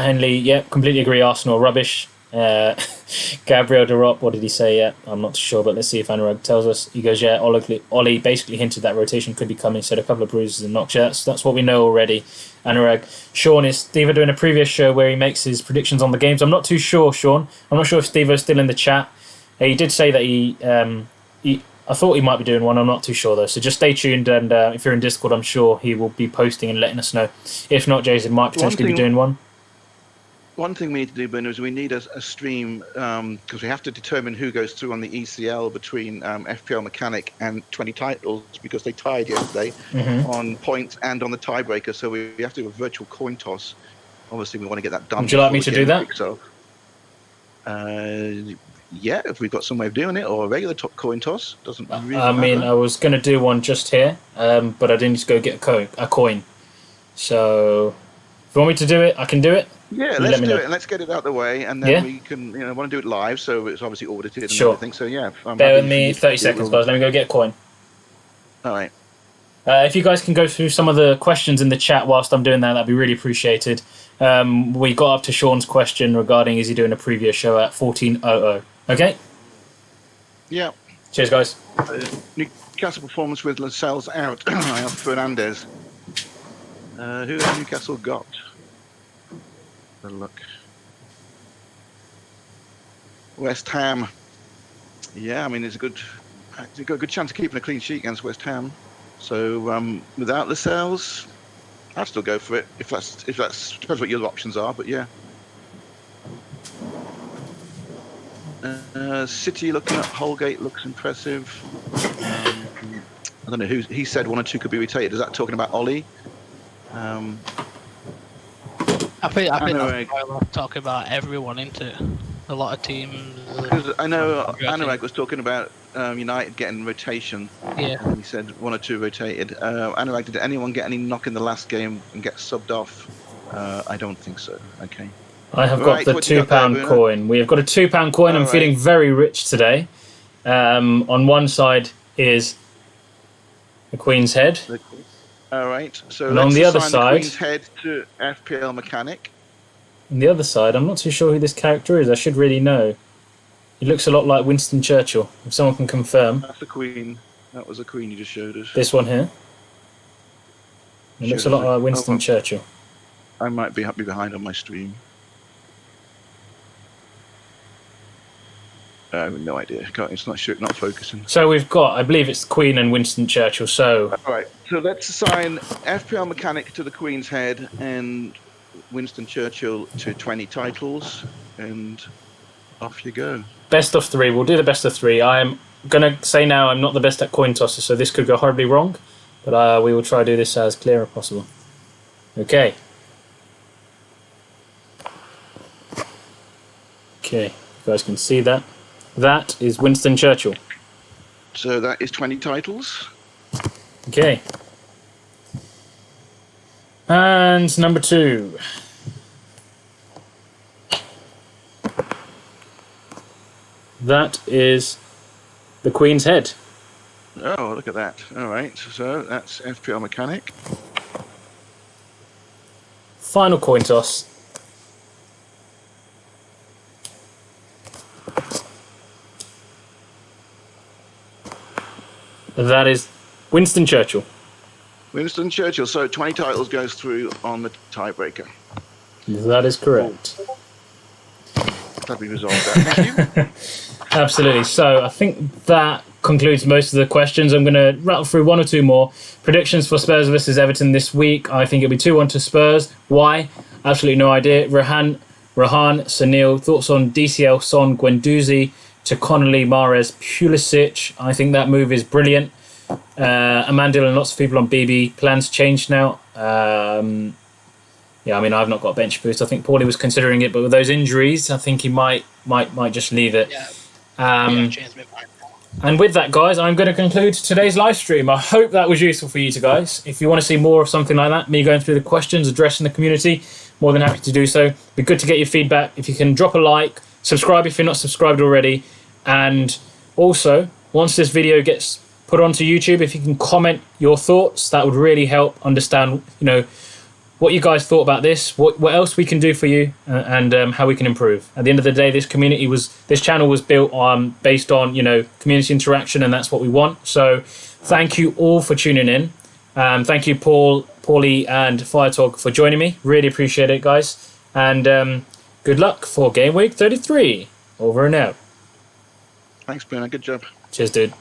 Henley, completely agree. Arsenal are rubbish. Gabriel Derop, what did he say? Yeah, I'm not sure, but let's see if Anurag tells us. He goes, Ollie basically hinted that rotation could be coming, said a couple of bruises and knocks. Yeah, that's what we know already. Anurag. Sean, is Steve doing a previous show where he makes his predictions on the games? I'm not too sure, Sean. I'm not sure if Steve is still in the chat. He did say that I thought he might be doing one. I'm not too sure though. So just stay tuned, and if you're in Discord, I'm sure he will be posting and letting us know. If not, Jason might potentially be doing one. One thing we need to do, Bhuna, is we need a stream because we have to determine who goes through on the ECL between FPL Mechanic and 20 Titles because they tied yesterday on points and on the tiebreaker. So we have to do a virtual coin toss. Obviously, we want to get that done. Would you like me to do that? Yeah, if we've got some way of doing it, or a regular coin toss, doesn't really matter. I mean, I was going to do one just here, but I didn't just go get a coin. So, if you want me to do it, I can do it. Yeah, let's do it and let's get it out of the way, and then we can, want to do it live, so it's obviously audited and everything. So yeah, bear with me 30 seconds, guys. Let me go get a coin. All right. If you guys can go through some of the questions in the chat whilst I'm doing that, that'd be really appreciated. We got up to Sean's question regarding is he doing a previous show at 14:00. Okay. Yeah. Cheers, guys. Newcastle performance with Lascelles out. I have Fernandez. Who has Newcastle got? Have a look. West Ham. Yeah, I mean, it's got a good chance of keeping a clean sheet against West Ham. So without the sales, I'd still go for it. If that's depends what your other options are, but yeah. City looking at Holgate looks impressive. I don't know who he said 1 or 2 could be rotated. Is that talking about Ollie? I think that's talking about everyone into a lot of teams. Because I know Anurag was talking about United getting rotation. Yeah. And he said 1 or 2 rotated. Anurag, did anyone get any knock in the last game and get subbed off? I don't think so. Okay. I have got the £2 coin. We have got a £2 coin. I'm feeling very rich today. On one side is the Queen's Head. All right. So and on the other side, the Queen's Head to FPL Mechanic. On the other side, I'm not too sure who this character is. I should really know. He looks a lot like Winston Churchill. If someone can confirm. That's the Queen. That was the Queen you just showed us. This one here. It looks a lot like Winston Churchill. I might be behind on my stream. I have no idea. It's not focusing. So we've got, I believe it's the Queen and Winston Churchill. So all right. So let's assign FPL Mechanic to the Queen's Head and Winston Churchill to 20 titles, and off you go. Best of 3. We'll do the best of 3. I'm going to say now I'm not the best at coin tosses, so this could go horribly wrong. But we will try to do this as clear as possible. Okay. Okay. You guys can see that. That is Winston Churchill. So that is 20 titles. Okay. And number 2. That is the Queen's Head. Oh, look at that. All right. So that's FPL Mechanic. Final coin toss. That is Winston Churchill. Winston Churchill. So 20 titles goes through on the tiebreaker. That is correct. That'll be resolved there. Thank you. Absolutely. So I think that concludes most of the questions. I'm going to rattle through 1 or 2 more. Predictions for Spurs versus Everton this week. I think it'll be 2-1 to Spurs. Why? Absolutely no idea. Rahan, Sunil. Thoughts on DCL, Son, Guendouzi to Connolly, Mahrez, Pulisic. I think that move is brilliant. Amandil and lots of people on BB. Plans changed now. Yeah, I mean, I've not got a bench boost. I think Paulie was considering it, but with those injuries, I think he might just leave it. And with that, guys, I'm going to conclude today's live stream. I hope that was useful for you two guys. If you want to see more of something like that, me going through the questions, addressing the community, more than happy to do so. Be good to get your feedback. If you can drop a like, subscribe if you're not subscribed already, and also once this video gets put onto YouTube, if you can comment your thoughts, that would really help understand, what you guys thought about this, what else we can do for you, and how we can improve. At the end of the day, this channel was built based on community interaction, and that's what we want. So thank you all for tuning in. Thank you, Paulie, and Firetog for joining me. Really appreciate it, guys. And good luck for Gameweek 33. Over and out. Thanks, Bhuna. Good job. Cheers, dude.